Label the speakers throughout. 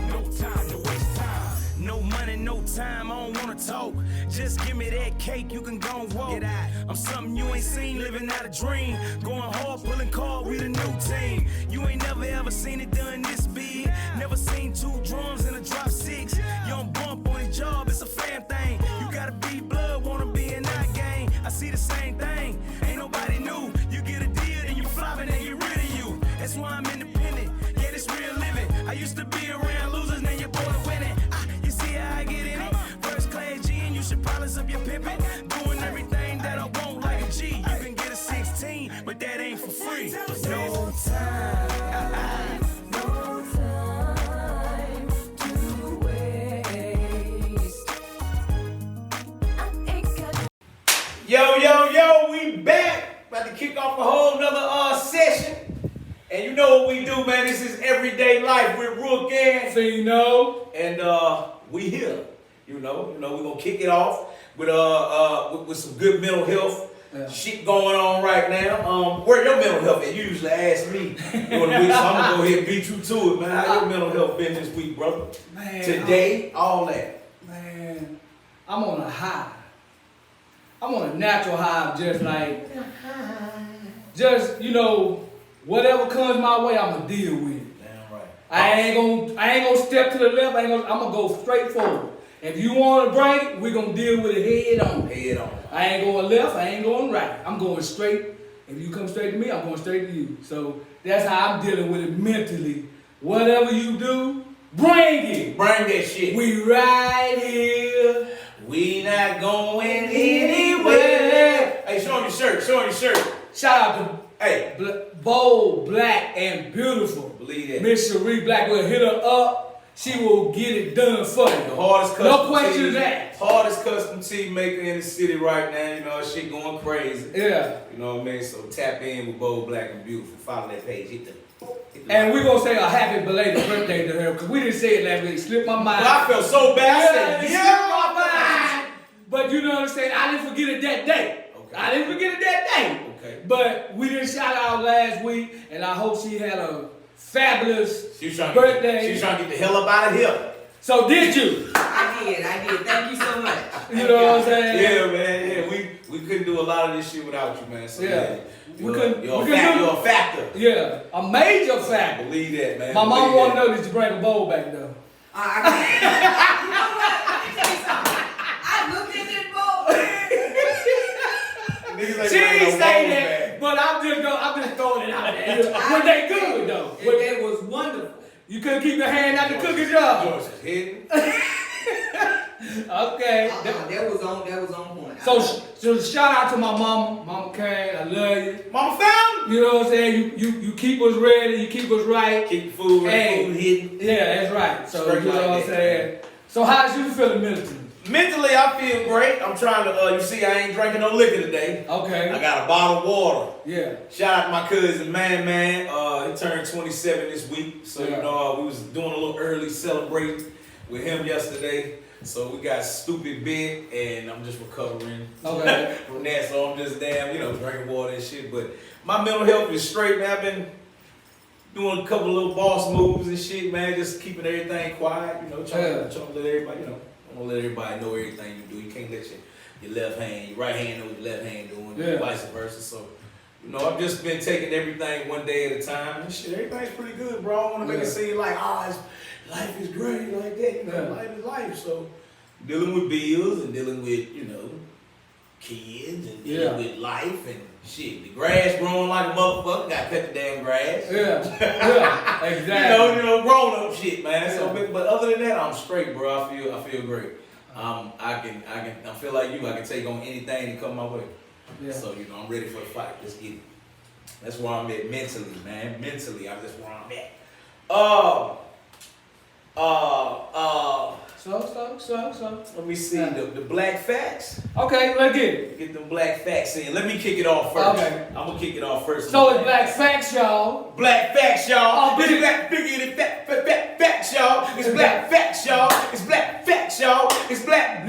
Speaker 1: No time to waste time. No money, no time, I don't wanna talk. Just give me that cake, you can go and walk. I'm something you ain't seen, living out a dream. Going hard, pulling car, we the new team. You ain't never ever seen it done this big. Never seen 2 drums in a drop 6. You don't bump on his job, it's a fam thing. You gotta be blood, wanna be in that game. I see the same thing, ain't nobody new. You get a deal, then you flop it and get rid of you. That's why I'm independent, yeah, this real living. I used to be around losers, now you're born winning. You see how I get in it? First class G, and you should polish up your pimpin'. Doing everything that I want like a G. You can get a 16, but that ain't for free. No time. No time to waste. Yo, we back. About to kick off a whole nother session. And you know what we do, man. This is Everyday Life with Rook and
Speaker 2: Fino.
Speaker 1: And we here. You know, we're gonna kick it off with some good mental health shit going on right now. Where your mental health at? You usually ask me during the week, so I'm gonna go ahead and beat you to it, man. How your mental health been this week, brother?
Speaker 2: Man,
Speaker 1: today, all that.
Speaker 2: Man, I'm on a high. I'm on a natural high of just you know, whatever comes my way, I'm gonna deal with it.
Speaker 1: Damn right.
Speaker 2: I ain't gonna step to the left. I'm gonna go straight forward. If you want to bring it, we're gonna deal with it head on.
Speaker 1: Head on.
Speaker 2: I ain't going left. I ain't going right. I'm going straight. If you come straight to me, I'm going straight to you. So that's how I'm dealing with it mentally. Whatever you do, bring it.
Speaker 1: Bring that shit.
Speaker 2: We right here.
Speaker 1: We not going anywhere. Hey, show him your shirt. Show him your shirt.
Speaker 2: Shout out to bold, black, and beautiful.
Speaker 1: Believe that.
Speaker 2: Miss Cherie Black will hit her up. She will get it done for you.
Speaker 1: The hardest custom
Speaker 2: no questions asked.
Speaker 1: Hardest custom tee maker in the city right now. You know, shit going crazy.
Speaker 2: Yeah.
Speaker 1: You know what I mean? So tap in with Bold, Black, and Beautiful. Follow that page. Hit the
Speaker 2: and we're going to say a happy belated birthday to her because we didn't say it last week. It slipped my mind.
Speaker 1: Well, I felt so bad.
Speaker 2: It slipped my mind. But you know what I'm saying? I didn't forget it that day.
Speaker 1: Okay.
Speaker 2: I didn't forget it that day.
Speaker 1: Okay.
Speaker 2: But we didn't shout out last week, and I hope she had a fabulous
Speaker 1: she was trying
Speaker 2: birthday.
Speaker 1: She was trying to get the hell up out of here.
Speaker 2: So did you?
Speaker 3: I did. Thank you so much.
Speaker 2: You know what I'm saying?
Speaker 1: Yeah, man. Yeah, we couldn't do a lot of this shit without you, man. So
Speaker 2: yeah.
Speaker 1: You're a factor.
Speaker 2: Yeah, a major factor.
Speaker 1: Believe that, man.
Speaker 2: My mom wanted to know that you bring a bowl back though.
Speaker 3: You know what? Let me tell you something. I looked in this bowl.
Speaker 2: She ain't say that, but I'm just throwing it out there. Were they good though?
Speaker 3: It was wonderful.
Speaker 2: You couldn't keep your hand out the cookie jar.
Speaker 1: George was hidden.
Speaker 2: Okay.
Speaker 3: That was on point.
Speaker 2: So shout out to my mama. Mama Karen, I love you.
Speaker 1: Mama found.
Speaker 2: You know what I'm saying? You keep us ready, you keep us right.
Speaker 1: Keep the food ready, food hidden.
Speaker 2: Yeah, that's right. So
Speaker 1: straight
Speaker 2: you know what I'm saying? So how's you feeling mentally?
Speaker 1: Mentally, I feel great. I'm trying to, you see, I ain't drinking no liquor today.
Speaker 2: Okay.
Speaker 1: I got a bottle of water.
Speaker 2: Yeah.
Speaker 1: Shout out to my cousin, Man. He turned 27 this week. So,
Speaker 2: yeah.
Speaker 1: You know, we was doing a little early celebrating with him yesterday. So we got stupid big, and I'm just recovering from that. So I'm just drinking water and shit. But my mental health is straight, man. I've been doing a couple of little boss moves and shit, man. Just keeping everything quiet, trying to let everybody, I want to let everybody know everything you do. You can't let your left hand, your right hand know what your left hand doing, and vice versa. So, I've just been taking everything one day at a time. And shit, everything's pretty good, bro. I want to make it seem like, life is great like that. Life is life. So, dealing with bills and dealing with, kids and dealing with life and shit. The grass growing like a motherfucker. Got to cut the damn grass.
Speaker 2: Yeah, exactly.
Speaker 1: Grown up shit, man. Yeah. So, but other than that, I'm straight, bro. I feel great. I feel like you. I can take on anything that come my way. Yeah. So I'm ready for the fight. Let's get it. That's where I'm at mentally, man. Mentally, that's where I'm at.
Speaker 2: So.
Speaker 1: Let me see the black facts.
Speaker 2: Okay, let's get it.
Speaker 1: Get them black facts in. Let me kick it off first. Okay. I'm gonna kick it off first.
Speaker 2: So it's black facts, y'all.
Speaker 1: Black facts, y'all. It's black facts, y'all. It's black facts, y'all. It's black facts, y'all. It's black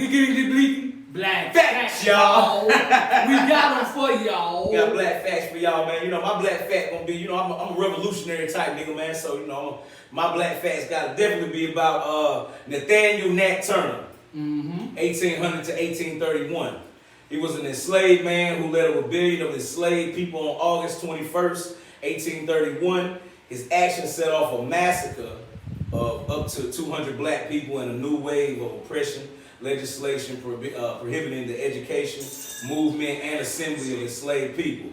Speaker 2: black facts, y'all. We got them for y'all.
Speaker 1: We got black facts for y'all, man. My
Speaker 4: my black fact gonna be, you know, I'm a revolutionary type nigga, man. So, you know, my black facts gotta definitely be about Nathaniel Nat Turner, 1800 to 1831. He was an enslaved man who led a rebellion of enslaved people on August 21st, 1831. His actions set off a massacre of up to 200 black people in a new wave of oppression, legislation prohibiting the education, movement, and assembly of enslaved people.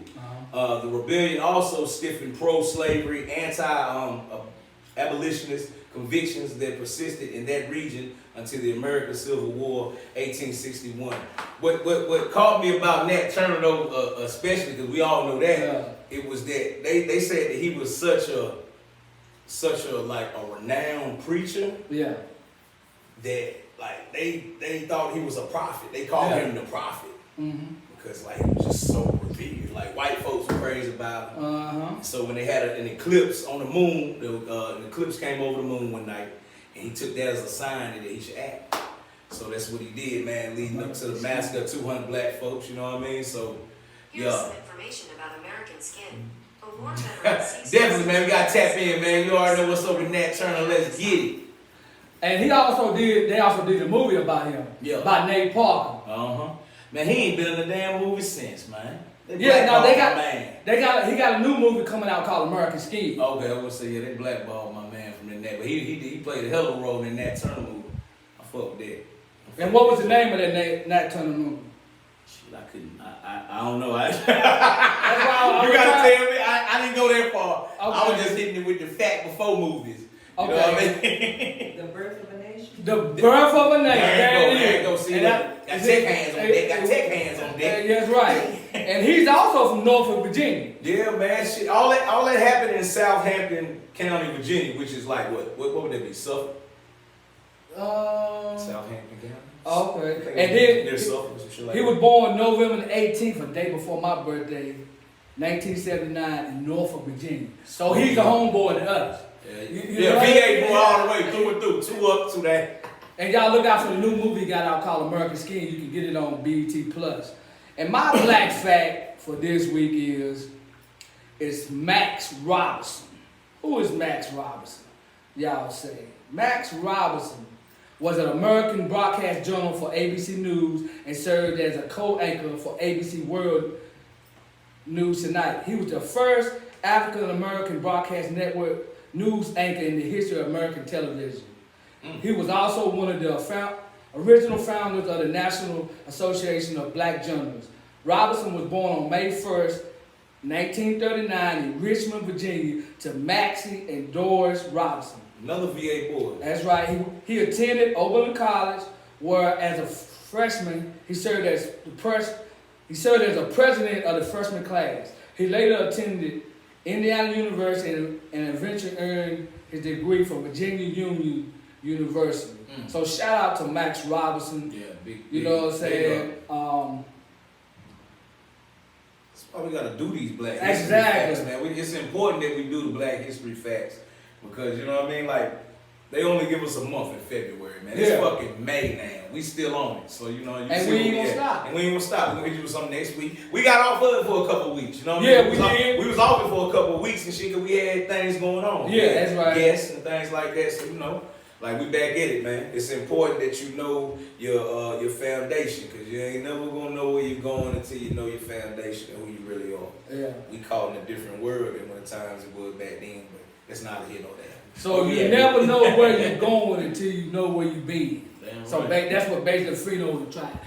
Speaker 4: The rebellion also stiffened pro-slavery, anti-abolitionist convictions that persisted in that region until the American Civil War, 1861. What caught me about Nat Turner, though, especially because we all know that, it was that they said that he was such a like a renowned preacher. Yeah. That like they thought he was a prophet. They called him the prophet because like he was just so revered. Like white folks were crazy about him. So when they had an eclipse on the moon, an eclipse came over the moon one night, and he took that as a sign that he should act. So that's what he did, man, leading up to the massacre of 200 black folks. You know what I mean? So
Speaker 5: here's some information about American skin. A war veteran sees
Speaker 4: definitely, man. We gotta tap in, man. You already know what's up with Nat Turner. Let's get it.
Speaker 2: And they also did a movie about him. Yeah. By Nate Parker.
Speaker 4: Man, he ain't been in a damn movie since, man.
Speaker 2: He got a new movie coming out called American Skin.
Speaker 4: Okay, I would say they blackballed my man from the Nat, but he played a hell of a role in that Turner movie. I fuck with that.
Speaker 2: And what was the name of that Nat Turner movie?
Speaker 4: Shit, I don't know. You gotta tell me. I didn't go that far. Okay. I was just hitting it with the fact before movies. You know what I mean?
Speaker 3: The Birth of a Nation.
Speaker 2: The Birth of a Nation.
Speaker 4: There you go. See, got tech hands on deck.
Speaker 2: That's right. And he's also from Norfolk, Virginia.
Speaker 4: Yeah, man. Shit, all that happened in Southampton County, Virginia, which is like what would that be? Suffolk. Southampton County.
Speaker 2: Okay. And then he was born November the 18th, a day before my birthday, 1979, in Norfolk, Virginia. So he's a homeboy to us.
Speaker 4: Yeah, VA boy all the way through and through, 2 up to that.
Speaker 2: And y'all look out for the new movie he got out called American Skin. You can get it on BET Plus. And my black fact for this week is Max Robinson. Who is Max Robinson? Y'all say. Max Robinson was an American broadcast journalist for ABC News and served as a co-anchor for ABC World News Tonight. He was the first African American broadcast network news anchor in the history of American television. He was also one of the original founders of the National Association of Black Journalists. Robinson was born on May 1st, 1939 in Richmond, Virginia to Maxie and Doris Robinson.
Speaker 4: Another VA boy.
Speaker 2: That's right. He attended Oberlin College, where as a freshman he served as a president of the freshman class. He later attended Indiana University and eventually earned his degree from Virginia Union University. So shout out to Max Robinson.
Speaker 4: Yeah, big.
Speaker 2: You know what I'm saying?
Speaker 4: That's why we gotta do these black
Speaker 2: history
Speaker 4: facts, man. It's important that we do the black history facts because you know what I mean. Like they only give us a month in February, man. It's fucking May now. We still on it, so you know. We ain't gonna stop. And we ain't gonna stop. We're gonna hit you with something next week. We got off of it for a couple of weeks. You know what I mean?
Speaker 2: We did.
Speaker 4: We was off it for a couple of weeks and shit. Cause we had things going on.
Speaker 2: Yeah, that's right.
Speaker 4: Guests and things like that. So you know. Like we back at it, man. It's important that you know your foundation, cause you ain't never gonna know where you're going until you know your foundation and who you really are. Yeah. We call it a different word than what times it was back then, but that's not a hit on that.
Speaker 2: So you never know where you're going until you know where you've been. So that's what basically Frito was trying.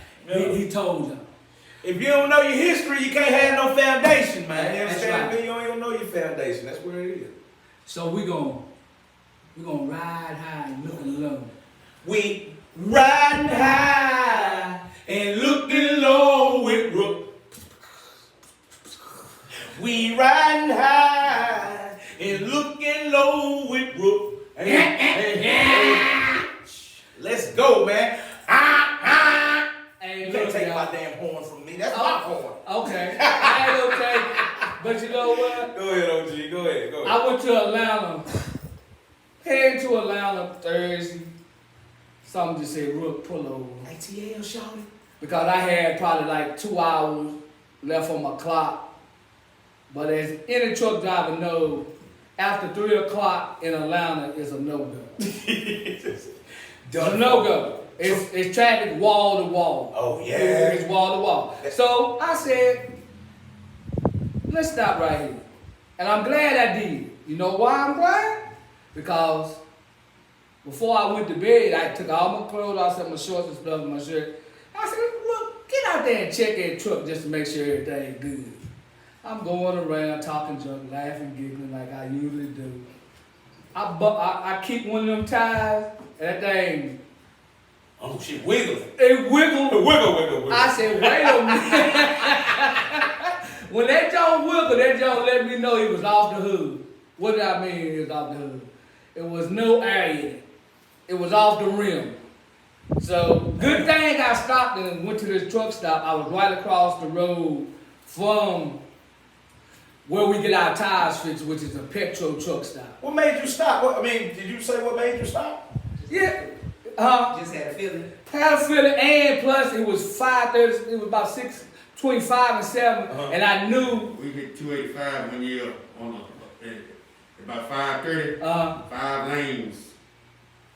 Speaker 2: He told them.
Speaker 4: If you don't know your history, you can't have no foundation, man. You understand me? You don't even know your foundation. That's where it is.
Speaker 2: So we're gonna ride high and look low.
Speaker 4: We riding high and looking low with Rook. We riding high and looking low with Rook. Let's go, man.
Speaker 2: Hey,
Speaker 4: you can't take my damn horn from me. That's my horn.
Speaker 2: Okay. I ain't okay. But you know what?
Speaker 4: Go ahead, OG. Go ahead.
Speaker 2: I went to Atlanta. Heading to Atlanta Thursday. Something just said, Rook, pull over.
Speaker 4: ATL, shawty.
Speaker 2: Because I had probably like 2 hours left on my clock. But as any truck driver knows, after 3 o'clock in Atlanta is a no-go. It's a no-go. It's traffic wall to wall.
Speaker 4: Oh, yeah.
Speaker 2: It's wall to wall. So I said, let's stop right here. And I'm glad I did. You know why I'm glad? Because before I went to bed, I took all my clothes off, my shorts and stuff, my shirt. I said, look, get out there and check that truck just to make sure everything's good. I'm going around talking junk, laughing, giggling like I usually do. I keep one of them tires, and that thing.
Speaker 4: Oh, shit, wiggling.
Speaker 2: It wiggled.
Speaker 4: Wiggle.
Speaker 2: I said, wait a minute. When that joint wiggled, that joint let me know it was off the hood. What did I mean it was off the hood? It was no air in it. It was off the rim. So, good thing I stopped and went to this truck stop. I was right across the road from where we get our tires fixed, which is a petrol truck stop.
Speaker 4: What made you stop? Did you say what made you stop?
Speaker 2: Yeah.
Speaker 3: Just had a feeling.
Speaker 2: Had a feeling, and plus it was 5:30. It was about 6:25 and 7, and I knew
Speaker 6: We hit 285 one year on about 5:30. 5 lanes.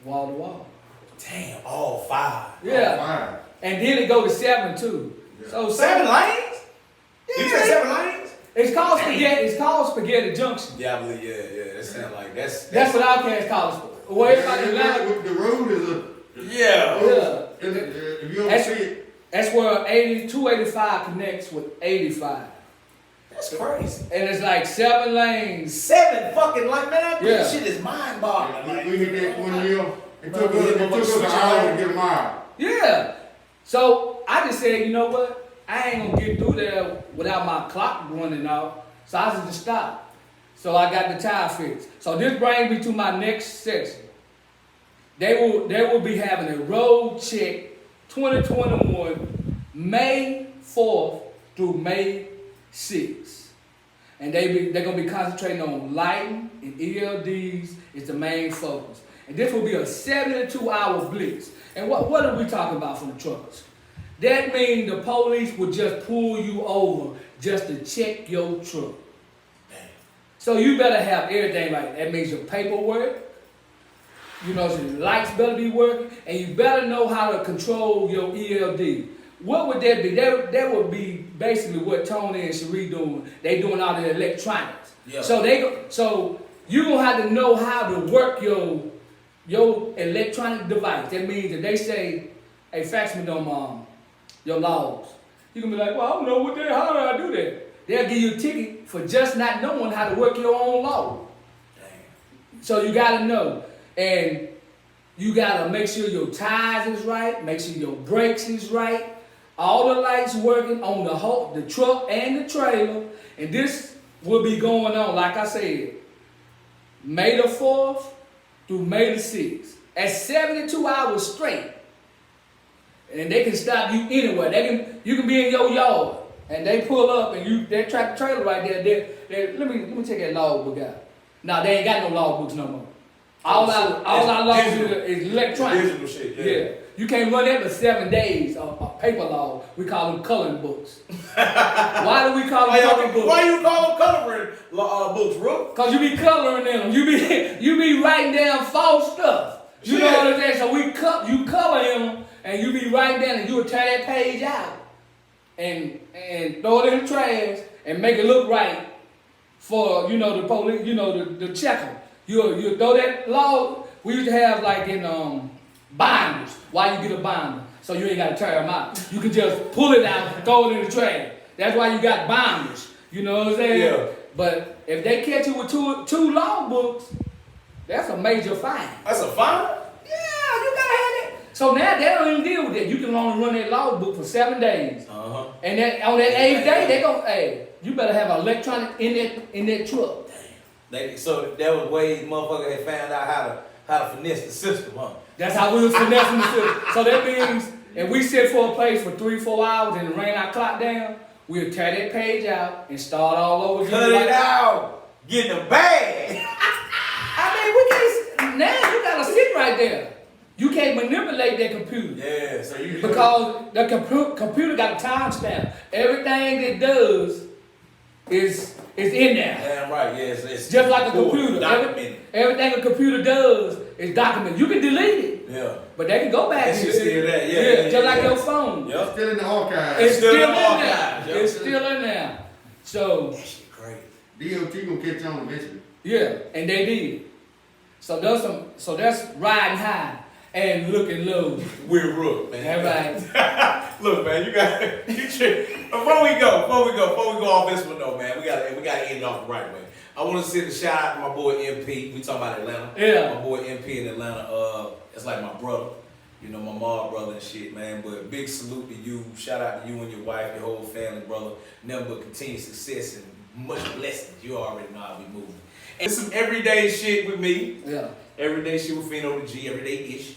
Speaker 2: wall to wall.
Speaker 4: Damn, all 5.
Speaker 2: Yeah.
Speaker 6: All 5.
Speaker 2: And then it go to 7 too.
Speaker 6: Yeah.
Speaker 2: So
Speaker 4: 7 lanes?
Speaker 2: Yeah.
Speaker 4: You said 7 lanes?
Speaker 2: It's called spaghetti. It's called Spaghetti Junction.
Speaker 4: Yeah, I believe, yeah. That sounds like that's
Speaker 2: That's what Outcast call it. Well, everybody in Atlanta.
Speaker 6: The road is a.
Speaker 4: yeah.
Speaker 2: Yeah.
Speaker 6: If you don't
Speaker 2: That's-
Speaker 6: see it,
Speaker 2: That's where 285 connects with 85.
Speaker 4: That's crazy.
Speaker 2: And it's like 7 lanes.
Speaker 4: 7 fucking like man,
Speaker 2: Yeah.
Speaker 4: that shit is mind boggling.
Speaker 6: we hit that one year. It
Speaker 4: Man,
Speaker 6: took
Speaker 4: we hit
Speaker 6: us an hour to get a mile.
Speaker 2: Yeah. So I just said, you know what? I ain't gonna get through there without my clock running off. So I just stopped. So I got the tire fixed. So this brings me to my next section. They will be having a road check 2021, May 4th through May 6th. And they're gonna be concentrating on lighting and ELDs is the main focus. And this will be a 72-hour blitz. And what are we talking about from the truckers? That means the police will just pull you over just to check your truck. So you better have everything right. That means your paperwork, you know, so the lights better be working, and you better know how to control your ELD. What would that be? That would be basically what Tony and Cherie doing. They doing all the electronics.
Speaker 4: Yeah.
Speaker 2: So you gonna have to know how to work your electronic device. That means that they say, "Hey, fax me them your logs." You can be like, "Well, I don't know how do I do that?" They'll give you a ticket for just not knowing how to work your own log.
Speaker 4: Damn.
Speaker 2: So you gotta know, and you gotta make sure your tires is right, make sure your brakes is right, all the lights working on the truck and the trailer, and this will be going on, like I said, May the 4th through May the 6th. At 72 hours straight. And they can stop you anywhere. You can be in your yard and they pull up and they track the trailer right there. Let me take that logbook out. Now they ain't got no logbooks no more. All our logs is electronic.
Speaker 4: Digital shit,
Speaker 2: Yeah. You can't run that for 7 days of paper log. We call them coloring books. Why do we call them coloring books?
Speaker 4: Why you call them coloring books, bro?
Speaker 2: Cause you be coloring in them. You be writing down false stuff. You know what I'm saying? So you color in them and you be writing down and you will tear that page out and throw it in the trash and make it look right for the police, the checker. You throw that log. We used to have like in binders. Why you get a binder? So you ain't got to tear them out. You can just pull it out and throw it in the trash. That's why you got binders. You know what I'm saying?
Speaker 4: Yeah.
Speaker 2: But if they catch you with two log books, that's a major fine.
Speaker 4: That's a fine?
Speaker 2: Yeah, you gotta have it. So now they don't even deal with that. You can only run that log book for 7 days.
Speaker 4: Uh-huh.
Speaker 2: And then on that 8th day, they go, hey, you better have electronic in that truck.
Speaker 4: So that was ways motherfucker had found out how to finesse the system, huh?
Speaker 2: That's how we was finessing the system. So that means if we sit for a place for 3-4 hours and ran our clock down, we'll tear that page out and start all over again.
Speaker 4: Cut it out. Get in the bag.
Speaker 2: I mean, now you gotta sit right there. You can't manipulate that computer.
Speaker 4: Yeah, so you
Speaker 2: Because the computer got a timestamp. Everything it does is in there.
Speaker 4: Damn right, yes. It's
Speaker 2: Just like a
Speaker 4: cool,
Speaker 2: computer.
Speaker 4: documented.
Speaker 2: Everything a computer does is documented. You can delete it,
Speaker 4: Yeah.
Speaker 2: but they can go back.
Speaker 4: That shit's still there, yeah.
Speaker 2: Just like your phone.
Speaker 4: Yep.
Speaker 6: Still in the archive.
Speaker 2: It's still in there.
Speaker 4: archives, yep.
Speaker 2: It's still in there. So,
Speaker 4: That shit crazy.
Speaker 6: DOT gonna catch on eventually.
Speaker 2: yeah, and they did. So that's riding high and looking low.
Speaker 4: We're rook, man.
Speaker 2: Right.
Speaker 4: Look, man, you got before we go off this one though, man, we gotta end it off the right way. I want to send a shout out to my boy MP. We talking about Atlanta.
Speaker 2: Yeah.
Speaker 4: My boy MP in Atlanta. It's like my brother. You know, my mom, brother and shit, man. But big salute to you. Shout out to you and your wife, your whole family, brother. Nothing but continued success and much blessings. You already know how we move. And some everyday shit with me.
Speaker 2: Yeah.
Speaker 4: Everyday shit with Fino the G, everyday-ish.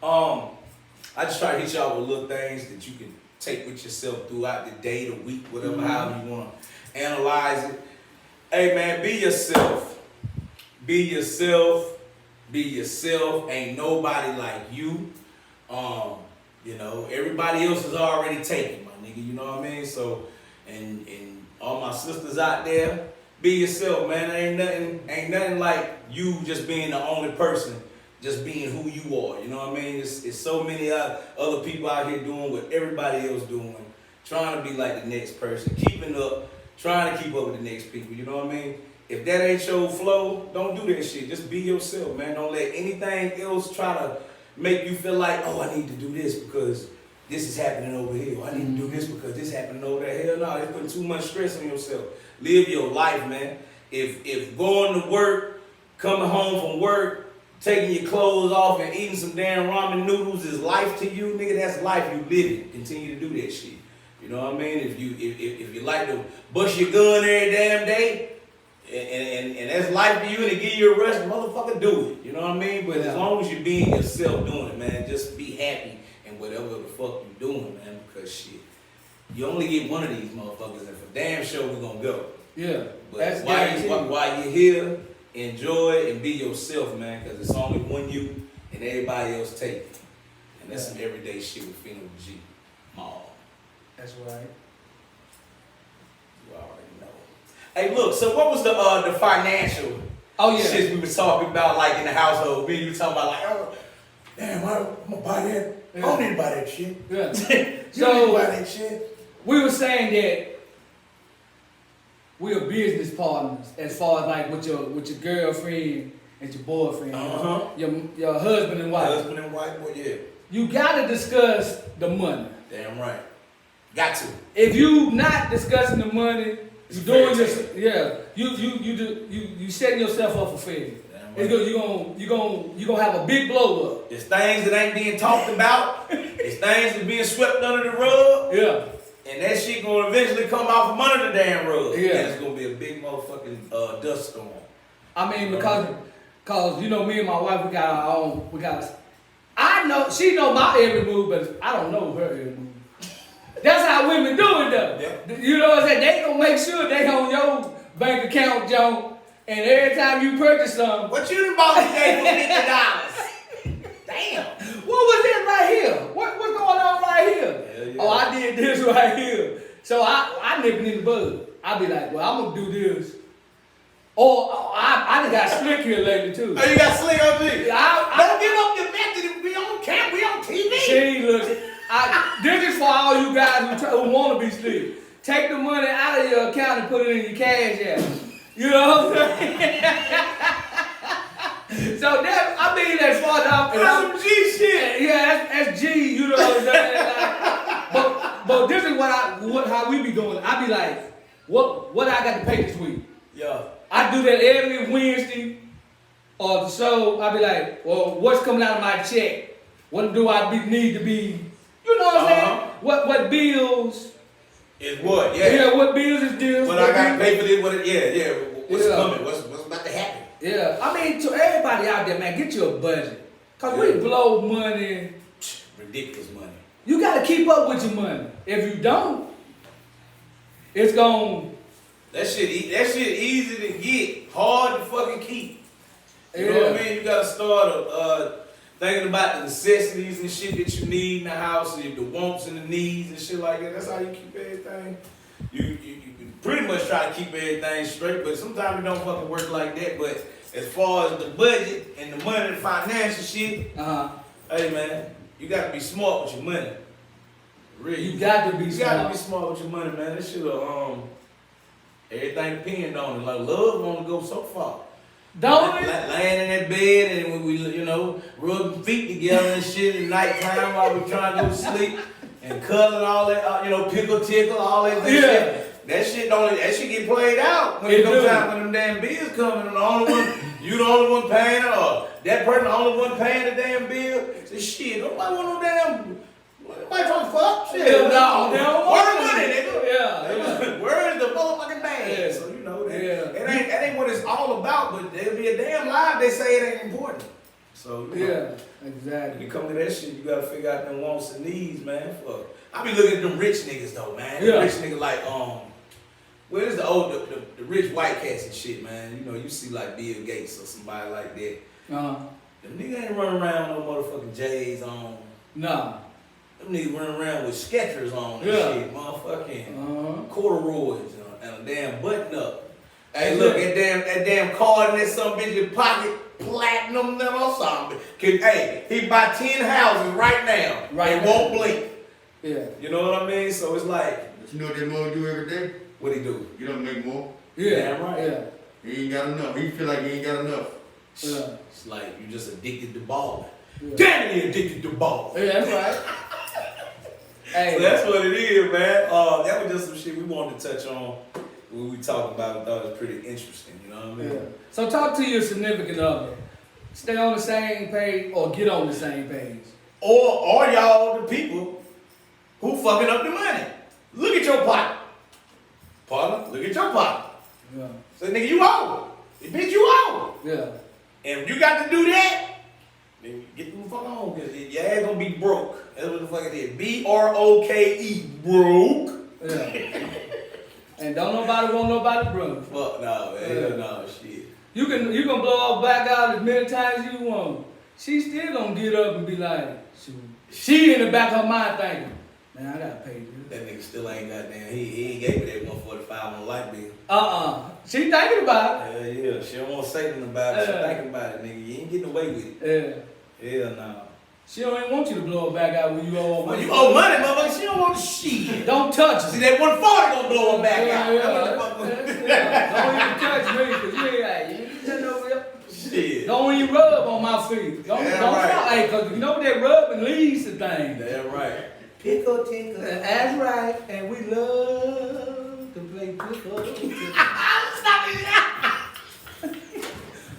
Speaker 4: I just try to hit y'all with little things that you can take with yourself throughout the day, the week, whatever, however you want to analyze it. Hey, man, be yourself. Be yourself. Be yourself. Ain't nobody like you. You know, everybody else is already taken, my nigga, you know what I mean? So, and all my sisters out there, be yourself, man. Ain't nothing like you just being the only person, just being who you are, you know what I mean? It's so many other people out here doing what everybody else doing, trying to be like the next person, keeping up, trying to keep up with the next people, you know what I mean? If that ain't your flow, don't do that shit. Just be yourself, man. Don't let anything else try to make you feel like, oh, I need to do this because this is happening over here. Or I need to do this because this happening over there. Hell no, it's putting too much stress on yourself. Live your life, man. If going to work, coming home from work, taking your clothes off and eating some damn ramen noodles is life to you, nigga, that's life you living. Continue to do that shit. You know what I mean? If you like to bust your gun every damn day, and that's life to you and it give you a rush, motherfucker, do it. You know what I mean? But as long as you're being yourself doing it, man, just be happy in whatever the fuck you doing, man, because shit, you only get one of these motherfuckers, and for damn sure we're gonna go.
Speaker 2: Yeah.
Speaker 4: But
Speaker 2: That's
Speaker 4: while you're here, enjoy it and be yourself, man, because it's only one you and everybody else take it. And that's some everyday shit with Fino G. Maul.
Speaker 2: That's right.
Speaker 4: You already know. Hey, look, so what was the financial shit we were talking about, like in the household? Me, you were talking about, like, oh, damn, I'm gonna buy that. I don't need to buy that shit.
Speaker 2: Yeah.
Speaker 4: You don't need to buy that shit.
Speaker 2: We were saying that we are business partners as far as like with your girlfriend and your boyfriend, your husband and wife.
Speaker 4: Husband and wife, boy, yeah.
Speaker 2: You gotta discuss the money.
Speaker 4: Damn right. Got to.
Speaker 2: If you not discussing the money, you doing you setting yourself up for failure.
Speaker 4: Right.
Speaker 2: You gonna have a big blow up.
Speaker 4: It's things that ain't being talked about. It's things that being swept under the rug.
Speaker 2: Yeah.
Speaker 4: And that shit gonna eventually come out from under the damn rug.
Speaker 2: Yeah.
Speaker 4: And it's gonna be a big motherfucking dust storm.
Speaker 2: I mean, because you know, me and my wife, we got our own. I know she know my every move, but I don't know her every move. That's how women do it, though.
Speaker 4: Yeah.
Speaker 2: You know what I'm saying? They gonna make sure they on your bank account, Joe. And every time you purchase something,
Speaker 4: What you done bought today for $50? Damn.
Speaker 2: what was this right here? What's going on right here?
Speaker 4: Yeah.
Speaker 2: Oh, I did this right here. So I nip it in the bud. I be like, well, I'm gonna do this. Or I done got slick here lately too.
Speaker 4: Oh, you got slick on me?
Speaker 2: Don't
Speaker 4: give up your method. We on camp. We on TV.
Speaker 2: See, look, this is for all you guys who want to be slick. Take the money out of your account and put it in your cash app. You know what I'm saying? So as far as
Speaker 4: That's some G shit.
Speaker 2: Yeah, that's G. You know what I'm saying? Like, but this is how we be doing. I be like, what I got to pay this week?
Speaker 4: Yeah.
Speaker 2: I do that every Wednesday. So I be like, well, what's coming out of my check? What do I need to be? You know what I'm saying? What bills?
Speaker 4: Is what? Yeah.
Speaker 2: Yeah, what bills is this?
Speaker 4: What I got to pay for this? What's coming? What's about to happen?
Speaker 2: Yeah, I mean, to everybody out there, man, get you a budget. Because we blow money.
Speaker 4: Ridiculous money.
Speaker 2: You got to keep up with your money. If you don't, it's going
Speaker 4: That shit easy to get, hard to fucking keep. You know what I mean? You got to start thinking about the necessities and shit that you need in the house, the wants and the needs and shit like that. That's how you keep everything, you pretty much try to keep everything straight, but sometimes it don't fucking work like that. But as far as the budget and the money, the financial shit, hey man, you gotta be smart with your money. Really,
Speaker 2: You got to be
Speaker 4: you
Speaker 2: smart.
Speaker 4: gotta be smart with your money, man. That shit, everything depends on it. Like love only go so far.
Speaker 2: Don't it?
Speaker 4: Laying in that bed and when we, rubbing feet together and shit at nighttime while we trying to go to sleep and cuddling all that, pickle, tickle, all that good shit. That shit get played out when it comes time when them damn bills coming. And you the only one paying it, or that person the only one paying the damn bill. Say shit, nobody want no damn. Nobody trying to fuck shit.
Speaker 2: No, they don't want
Speaker 4: Where's the money, nigga?
Speaker 2: Yeah.
Speaker 4: Where is the motherfucking bag?
Speaker 2: Yeah.
Speaker 4: So that ain't what it's all about. But there'll be a damn lie they say it ain't important. So
Speaker 2: exactly.
Speaker 4: when you come to that shit, you gotta figure out them wants and needs, man. Fuck. I be looking at them rich niggas though, man.
Speaker 2: Yeah.
Speaker 4: Rich niggas like where's the rich white cats and shit, man. You see like Bill Gates or somebody like that. Them niggas ain't running around with no motherfucking J's on.
Speaker 2: No.
Speaker 4: Them niggas running around with Skechers on and shit, motherfucking corduroys and a damn button up. Hey, look, that damn card in that some bitch in pocket, platinum, them or something. Hey, he buy 10 houses right now. Right, won't blink.
Speaker 2: Yeah.
Speaker 4: You know what I mean? So it's like.
Speaker 6: But you know what that mother do every day?
Speaker 4: What he do?
Speaker 6: You don't make more.
Speaker 2: Yeah.
Speaker 4: Damn right.
Speaker 2: Yeah.
Speaker 6: He ain't got enough. He feel like he ain't got enough.
Speaker 2: Yeah.
Speaker 4: It's like you just addicted to balling.
Speaker 2: Yeah.
Speaker 4: Damn, he addicted to balling.
Speaker 2: Yeah, that's right. Hey.
Speaker 4: So that's what it is, man. That was just some shit we wanted to touch on. What we talking about, we thought it was pretty interesting, you know what I mean?
Speaker 2: Yeah. So talk to your significant other. Stay on the same page or get on the same page.
Speaker 4: Or y'all the people who fucking up the money. Look at your pocket. Partner, look at your pocket.
Speaker 2: Yeah.
Speaker 4: So nigga, you owe. Bitch, you owe.
Speaker 2: Yeah.
Speaker 4: And if you got to do that, then get the fuck on, because your ass gonna be broke. That's what the fuck it is. BROKE, broke.
Speaker 2: Yeah. And don't nobody want nobody broke.
Speaker 4: Fuck no, man.
Speaker 2: Yeah.
Speaker 4: No, shit.
Speaker 2: You can blow her back out as many times as you want. She still gonna get up and be like, shoot. She in the back of her mind thinking, man, I gotta pay this.
Speaker 4: That nigga still ain't goddamn. He ain't gave me that 145 on the light bill.
Speaker 2: She thinking about it.
Speaker 4: Yeah. She don't want to say nothing about it. She thinking about it, nigga. You ain't getting away with it.
Speaker 2: Yeah.
Speaker 4: No.
Speaker 2: She don't even want you to blow her back out when you owe her money.
Speaker 4: You owe money, motherfucker. She don't want the shit.
Speaker 2: Don't touch her.
Speaker 4: See, that 140 gonna blow her back out.
Speaker 2: Don't even touch me, because you ain't getting over here.
Speaker 4: Shit.
Speaker 2: Don't even rub on my feet. Don't
Speaker 4: Damn
Speaker 2: stop.
Speaker 4: right.
Speaker 2: Hey, because you know that rubbing leads to things.
Speaker 4: Damn right. Pickle tickle.
Speaker 2: That's right. And we love to play pickle.
Speaker 4: Stop it.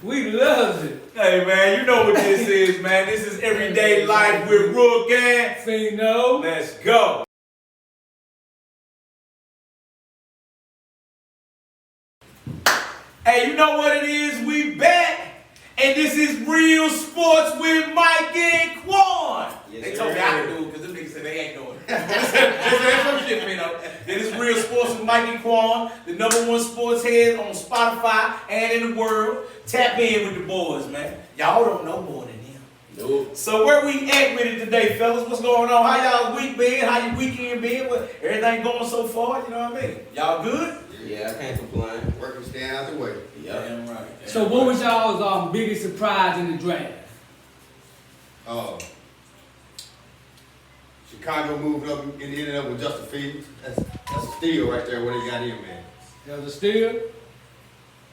Speaker 2: We love it.
Speaker 4: Hey man, you know what this is, man. This is Everyday Life with Rook Gang.
Speaker 2: Fino.
Speaker 4: Let's go. Hey, you know what it is? We back. And this is Real Sports with Mike and Quan.
Speaker 7: Yes,
Speaker 4: They
Speaker 7: sir.
Speaker 4: told me I could do it because them niggas said they ain't doing it. That's some shit, man. This is Real Sports with Mike and Quan, the #1 sports head on Spotify and in the world. Tap in with the boys, man. Y'all don't know more than him.
Speaker 7: Nope.
Speaker 4: So where we at with it today, fellas? What's going on? How y'all week been? How your weekend been? What everything going so far? You know what I mean? Y'all good?
Speaker 7: Yeah, I can't complain.
Speaker 6: Working stand out the way.
Speaker 7: Yeah.
Speaker 4: Damn right.
Speaker 2: So what was y'all's biggest surprise in the draft?
Speaker 6: Chicago moved up and ended up with Justin Fields. That's a steal right there. What they got in, man.
Speaker 2: That was a steal?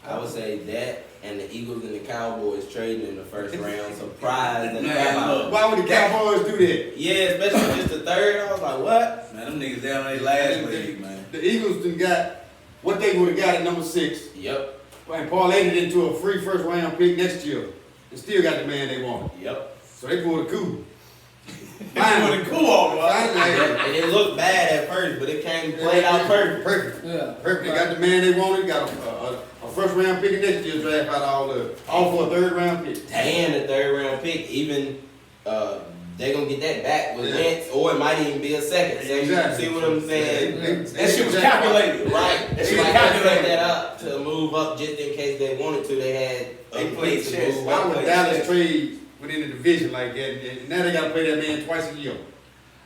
Speaker 7: I would say that and the Eagles and the Cowboys trading in the first round. Surprised and
Speaker 4: Man, look.
Speaker 6: Why would the Cowboys do that?
Speaker 7: yeah, especially just the third. I was like, what?
Speaker 4: Man, them niggas down on their last league, man.
Speaker 6: The Eagles done got what they would have got at number 6.
Speaker 7: Yep.
Speaker 6: And parlayed it into a free first round pick next year. And still got the man they wanted.
Speaker 7: Yep.
Speaker 6: So they pulled a coup.
Speaker 4: Finally, the cool on,
Speaker 7: And it looked bad at first, but it played out perfect.
Speaker 6: Perfect.
Speaker 2: Yeah.
Speaker 6: Perfect. They got the man they wanted. Got a first round pick and next year draft out all for a third round pick.
Speaker 7: And the third round pick, even they gonna get that back with Wentz, or it might even be a second. So
Speaker 6: Exactly.
Speaker 7: you see what I'm saying?
Speaker 4: That shit was calculated.
Speaker 7: Right.
Speaker 4: That
Speaker 7: It's
Speaker 4: shit was
Speaker 7: like they set
Speaker 4: calculated.
Speaker 7: that up to move up just in case they wanted to. They had
Speaker 4: They
Speaker 7: other
Speaker 4: played
Speaker 7: picks to
Speaker 4: chess.
Speaker 7: move
Speaker 6: Why
Speaker 7: up.
Speaker 6: would Dallas trade within the division like that? And now they got to play that man twice a year.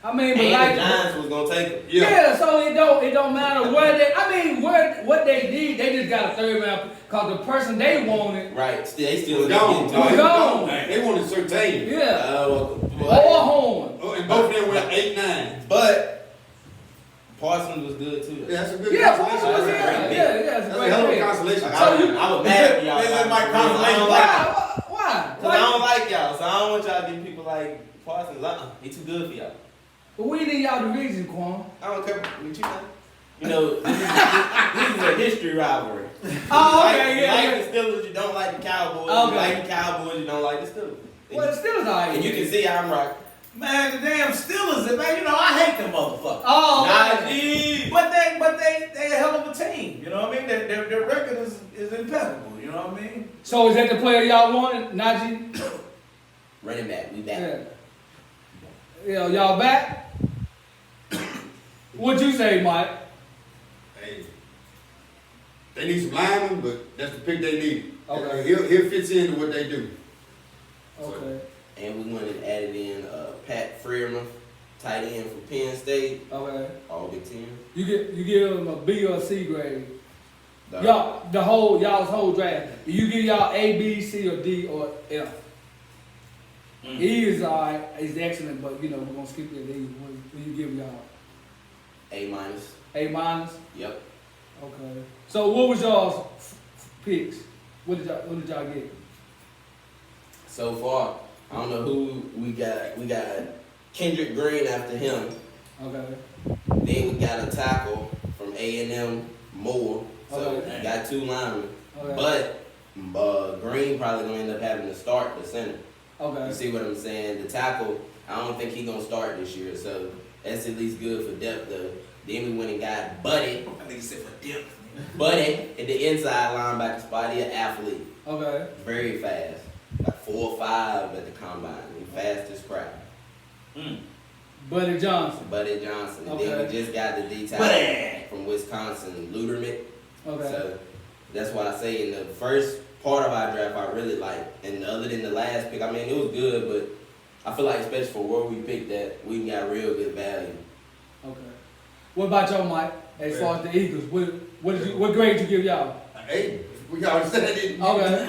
Speaker 2: I mean, but
Speaker 7: And
Speaker 2: like,
Speaker 7: the Giants was gonna take him.
Speaker 2: yeah, so it don't matter where they. I mean, what they did, they just got a third round because the person they wanted,
Speaker 7: Right, they still
Speaker 6: was gone.
Speaker 7: get
Speaker 6: No,
Speaker 2: was
Speaker 6: he
Speaker 2: gone.
Speaker 6: They wanted Surtain.
Speaker 2: yeah, or
Speaker 7: But
Speaker 2: Horn.
Speaker 6: Oh, and both of them went 8-9.
Speaker 7: Parsons was good too.
Speaker 6: Yeah, that's a good
Speaker 2: Yeah,
Speaker 6: consolation.
Speaker 2: Horn was
Speaker 6: Right
Speaker 2: yeah,
Speaker 6: there.
Speaker 2: it's a
Speaker 6: That's a
Speaker 2: great
Speaker 6: hell of a
Speaker 2: pick.
Speaker 6: consolation.
Speaker 7: Like,
Speaker 2: So you-
Speaker 7: I was mad at y'all.
Speaker 4: This is my
Speaker 7: I
Speaker 4: consolation.
Speaker 7: don't like it.
Speaker 2: Why?
Speaker 7: Cause I don't like y'all, so I don't want y'all to be people like Parsons. He too good for y'all.
Speaker 2: But we in y'all division, Quan.
Speaker 7: I don't care what you know. You know, this is a history rivalry.
Speaker 2: Oh,
Speaker 7: Like-
Speaker 2: okay,
Speaker 7: you
Speaker 2: yeah,
Speaker 7: like
Speaker 2: yeah.
Speaker 7: the Steelers, you don't like the Cowboys.
Speaker 2: Okay.
Speaker 7: You like the Cowboys, you don't like the Steelers.
Speaker 2: Well, the Steelers are
Speaker 7: And you can see I'm right.
Speaker 4: Man, the damn Steelers, man, you know, I hate them motherfuckers.
Speaker 2: Oh, okay.
Speaker 7: Najee.
Speaker 4: But they a hell of a team. You know what I mean? Their record is impeccable. You know what I mean?
Speaker 2: So is that the player y'all wanted, Najee?
Speaker 7: Running back, we back.
Speaker 2: Yeah. Y'all back? What'd you say, Mike?
Speaker 6: Hey, they need some linemen, but that's the pick they need.
Speaker 2: Okay.
Speaker 6: He'll fits into what they do.
Speaker 2: Okay.
Speaker 7: And we went and added in Pat Freeman, tight end from Penn State,
Speaker 2: Okay.
Speaker 7: all Big Ten.
Speaker 2: You give him a B or C grade. Y'all's whole draft. You give y'all A, B, C, or D, or F. E is alright, is excellent, but you know we're gonna skip the D. What you give y'all?
Speaker 7: A minus.
Speaker 2: A minus.
Speaker 7: Yep.
Speaker 2: Okay. So what was y'all's picks? What did y'all get?
Speaker 7: So far, I don't know who we got. We got Kendrick Green after him.
Speaker 2: Okay.
Speaker 7: Then we got a tackle from A&M Moore. So
Speaker 2: Okay.
Speaker 7: we got 2 linemen.
Speaker 2: Okay.
Speaker 7: But Green probably gonna end up having to start the center. You
Speaker 2: Okay.
Speaker 7: see what I'm saying? The tackle, I don't think he gonna start this year. So that's at least good for depth though. Then we went and got Buddy.
Speaker 4: I think you said for depth.
Speaker 7: Buddy at the inside linebacker spot. He an athlete.
Speaker 2: Okay.
Speaker 7: Very fast. Like 4 or 5 at the combine. He fast as crap.
Speaker 2: Buddy Johnson.
Speaker 7: Buddy Johnson. And then
Speaker 2: Okay.
Speaker 7: we just got the D tackle
Speaker 4: Buddy.
Speaker 7: from Wisconsin, Ludermick.
Speaker 2: Okay.
Speaker 7: So that's why I say in the first part of our draft I really liked. And other than the last pick, I mean it was good, but I feel like especially for where we picked that, we got real good value.
Speaker 2: Okay. What about y'all, Mike? As far as the Eagles, what grade you give y'all?
Speaker 6: Hey, we already said it.
Speaker 2: Okay.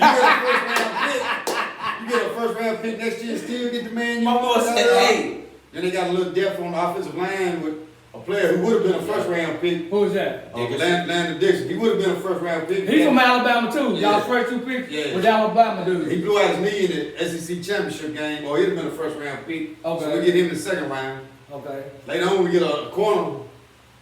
Speaker 6: You get a first round pick next year, still get the man you
Speaker 4: My boy
Speaker 6: want.
Speaker 4: said, hey.
Speaker 6: Then they got a little depth on the offensive line with a player who would have been a first round pick.
Speaker 2: Who is that?
Speaker 6: Landon Dixon. He would have been a first round pick.
Speaker 2: He from Alabama too.
Speaker 6: Yeah.
Speaker 2: Y'all first 2 picks
Speaker 6: Yeah.
Speaker 2: was Alabama dude.
Speaker 6: He blew out his knee in the SEC championship game, or he'd have been a first round pick.
Speaker 2: Okay.
Speaker 6: So we get him in the second round.
Speaker 2: Okay.
Speaker 6: Later on, we get a corner.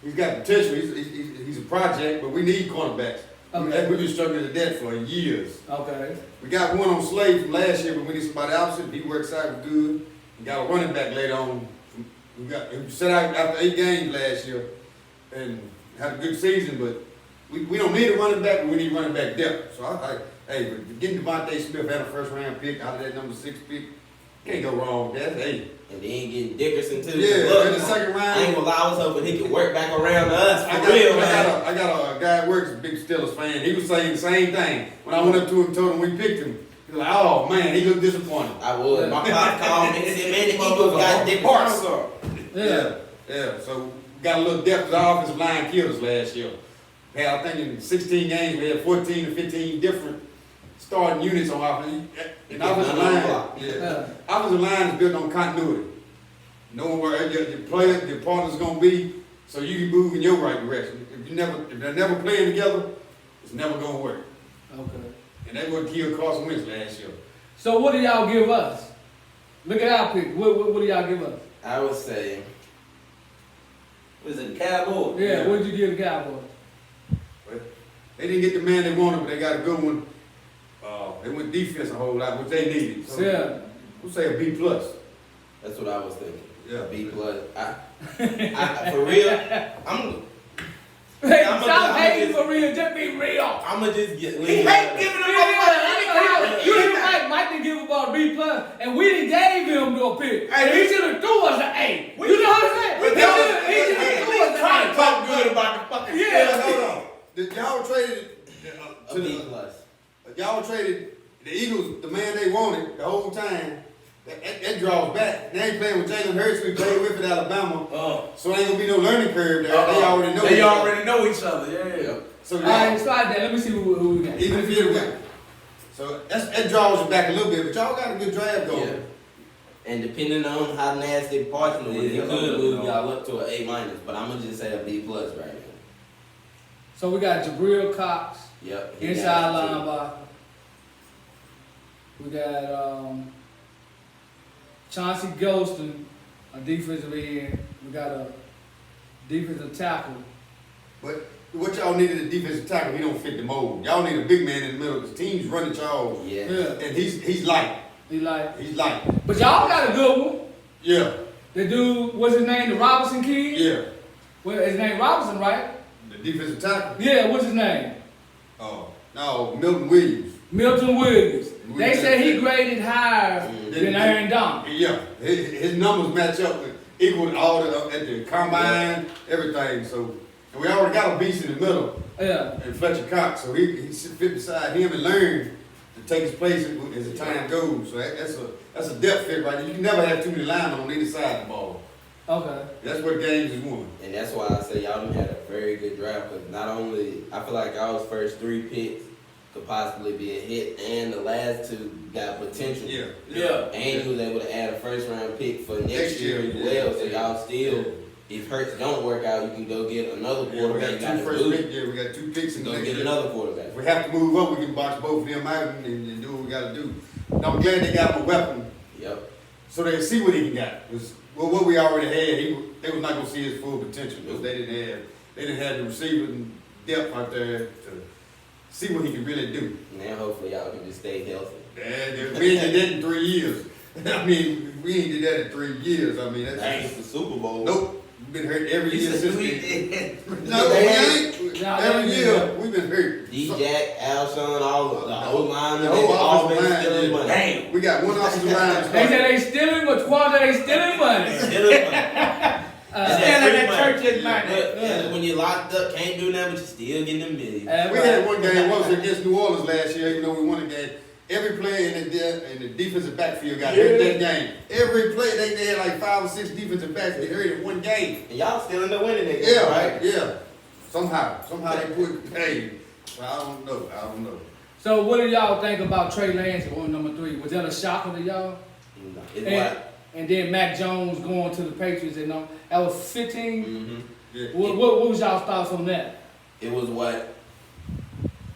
Speaker 6: He's got potential. He's a project, but we need cornerbacks.
Speaker 2: Okay.
Speaker 6: We've been struggling to that for years.
Speaker 2: Okay.
Speaker 6: We got one on Slade from last year, but we need somebody opposite. If he works out good. We got a running back later on. He set out after 8 games last year and had a good season, but we don't need a running back, but we need running back depth. So hey, but getting Devontae Smith had a first round pick out of that number 6 pick, can't go wrong with that. Hey.
Speaker 7: And then getting Dickerson too.
Speaker 6: Yeah,
Speaker 7: Look,
Speaker 6: in the second round.
Speaker 7: I ain't gonna lie, I was hoping he could work back around to us
Speaker 6: I
Speaker 7: for real, man.
Speaker 6: got a guy that works, a big Steelers fan. He was saying the same thing. When I went up to him and told him we picked him, he was like, oh man, he looked disappointed.
Speaker 7: I would. My pop called me and said, man, the Eagles got Dickerson.
Speaker 6: Yeah. So we got a little depth to the offensive line killed us last year. I think in 16 games we had 14 to 15 different starting units on offense. And offensive line, offensive line is built on continuity. Knowing where your player, your partner's gonna be, so you can move in your right direction. If they're never playing together, it's never gonna work.
Speaker 2: Okay.
Speaker 6: And that's what killed Carson Wentz last year.
Speaker 2: So what do y'all give us? Look at our pick. What do y'all give us?
Speaker 7: I would say,
Speaker 4: Was it Cowboys?
Speaker 2: Yeah. What did you give the Cowboys?
Speaker 6: They didn't get the man they wanted, but they got a good one. They went defense a whole lot, which they needed. So
Speaker 2: Yeah.
Speaker 6: we'll say a B plus.
Speaker 7: that's what I was thinking.
Speaker 6: Yeah.
Speaker 7: B plus. I for real, I'm
Speaker 2: Hey,
Speaker 7: I'ma
Speaker 2: stop hating
Speaker 7: just-
Speaker 2: for real. Just be real.
Speaker 7: I'ma just get.
Speaker 4: He hate giving them up.
Speaker 2: You didn't like Mike didn't give about a B plus, and we didn't gave him no pick.
Speaker 4: Hey,
Speaker 2: He should have threw us an A. You know what I'm saying? He should have threw us
Speaker 4: trying to
Speaker 2: an
Speaker 4: talk good about the fucking
Speaker 2: Yeah.
Speaker 6: Hold on. Y'all traded
Speaker 7: A B plus.
Speaker 6: y'all traded the Eagles, the man they wanted the whole time, That draws back. They ain't playing with Jalen Hurts. We played with at Alabama.
Speaker 4: Oh.
Speaker 6: So ain't gonna be no learning curve there. They already know.
Speaker 4: They
Speaker 6: each other.
Speaker 4: already know each other. Yeah.
Speaker 6: So
Speaker 2: All right, slide that. Let me see who we got.
Speaker 6: even if you win. So that draws you back a little bit, but y'all got a good draft going.
Speaker 7: Yeah. And depending on how nasty Parchment is, it could move y'all up to an A-, but I'm gonna just say a B+ right now.
Speaker 2: So we got Jabril Cox,
Speaker 7: Yep. he
Speaker 2: inside
Speaker 7: got it, too.
Speaker 2: linebacker. We got Chauncey Golston, a defensive end. We got a defensive tackle.
Speaker 6: But what y'all need is a defensive tackle. He don't fit the mold. Y'all need a big man in the middle because teams running y'all.
Speaker 7: Yeah.
Speaker 6: And he's light.
Speaker 2: He like,
Speaker 6: He's light.
Speaker 2: but y'all got a good one.
Speaker 6: Yeah.
Speaker 2: The dude, what's his name? The Robinson kid?
Speaker 6: Yeah.
Speaker 2: Well, his name Robinson, right?
Speaker 6: The defensive tackle.
Speaker 2: Yeah, what's his name?
Speaker 6: Oh no, Milton Williams.
Speaker 2: Milton Williams. They
Speaker 6: Williams.
Speaker 2: said he graded higher than Aaron Donald.
Speaker 6: Yeah. His numbers match up with equal to all at the combine, everything. So and we already got a beast in the middle.
Speaker 2: Yeah.
Speaker 6: And Fletcher Cox, so he fit beside him and learn to take his place as the time goes. So that's a depth fit right there. You can never have too many linemen on either side of the ball.
Speaker 2: Okay.
Speaker 6: That's what games is won.
Speaker 7: And that's why I say y'all done had a very good draft, because not only, I feel like y'all's first 3 picks could possibly be a hit, and the last 2 got potential.
Speaker 4: Yeah.
Speaker 7: And you was able to add a first-round pick for next year as
Speaker 6: yeah,
Speaker 7: well, so
Speaker 6: yeah.
Speaker 7: y'all still, if Hurts don't work out, you can go get another
Speaker 6: Yeah, we
Speaker 7: quarterback.
Speaker 6: got 2 first picks. Yeah, we got 2 picks in the
Speaker 7: Go
Speaker 6: next
Speaker 7: get
Speaker 6: year.
Speaker 7: another quarterback.
Speaker 6: If we have to move up, we can box both of them out and do what we got to do. And I'm glad they got him a weapon
Speaker 7: Yep.
Speaker 6: so they see what he can got. Because what we already had, they was not gonna see his full potential because they didn't have the receiver depth out there to see what he can really do.
Speaker 7: Now hopefully y'all can just stay healthy.
Speaker 6: And we ain't did that in 3 years. I mean, we ain't did that in 3 years. I mean, that's
Speaker 7: Thanks the Super Bowl.
Speaker 6: nope. We've been hurt every year since then. No, we
Speaker 7: They
Speaker 6: ain't.
Speaker 2: Nah,
Speaker 6: Every
Speaker 2: they
Speaker 6: year
Speaker 2: ain't.
Speaker 6: we've been hurt.
Speaker 7: D-Jack, Alshon, all the whole line,
Speaker 6: The
Speaker 7: they
Speaker 6: whole
Speaker 7: all
Speaker 6: offensive
Speaker 7: been
Speaker 6: line,
Speaker 7: stealing
Speaker 6: yeah.
Speaker 7: money.
Speaker 4: Damn.
Speaker 6: We got one offensive line.
Speaker 2: They said they stealing, but Quanta they stealing money.
Speaker 7: Stealing money.
Speaker 2: Stealing that
Speaker 7: free money.
Speaker 2: church's money.
Speaker 7: But yeah, when you're locked up, can't do nothing, but you still getting them millions.
Speaker 6: We had one game once against New Orleans last year. You know, we won a game. Every player in the defensive backfield got hurt that game. Every play, they had like 5 or 6 defensive backs get hurt in one game.
Speaker 7: And y'all still end up winning that game,
Speaker 6: Yeah,
Speaker 7: right?
Speaker 6: yeah. Somehow they put. Hey, I don't know.
Speaker 2: So what do y'all think about Trey Lance on number 3? Was that a shocker to y'all?
Speaker 7: No, it's
Speaker 2: And,
Speaker 7: what?
Speaker 2: and then Mac Jones going to the Patriots and that was 15.
Speaker 7: Mm-hmm.
Speaker 6: Yeah.
Speaker 2: What was y'all thoughts on that?
Speaker 7: It was what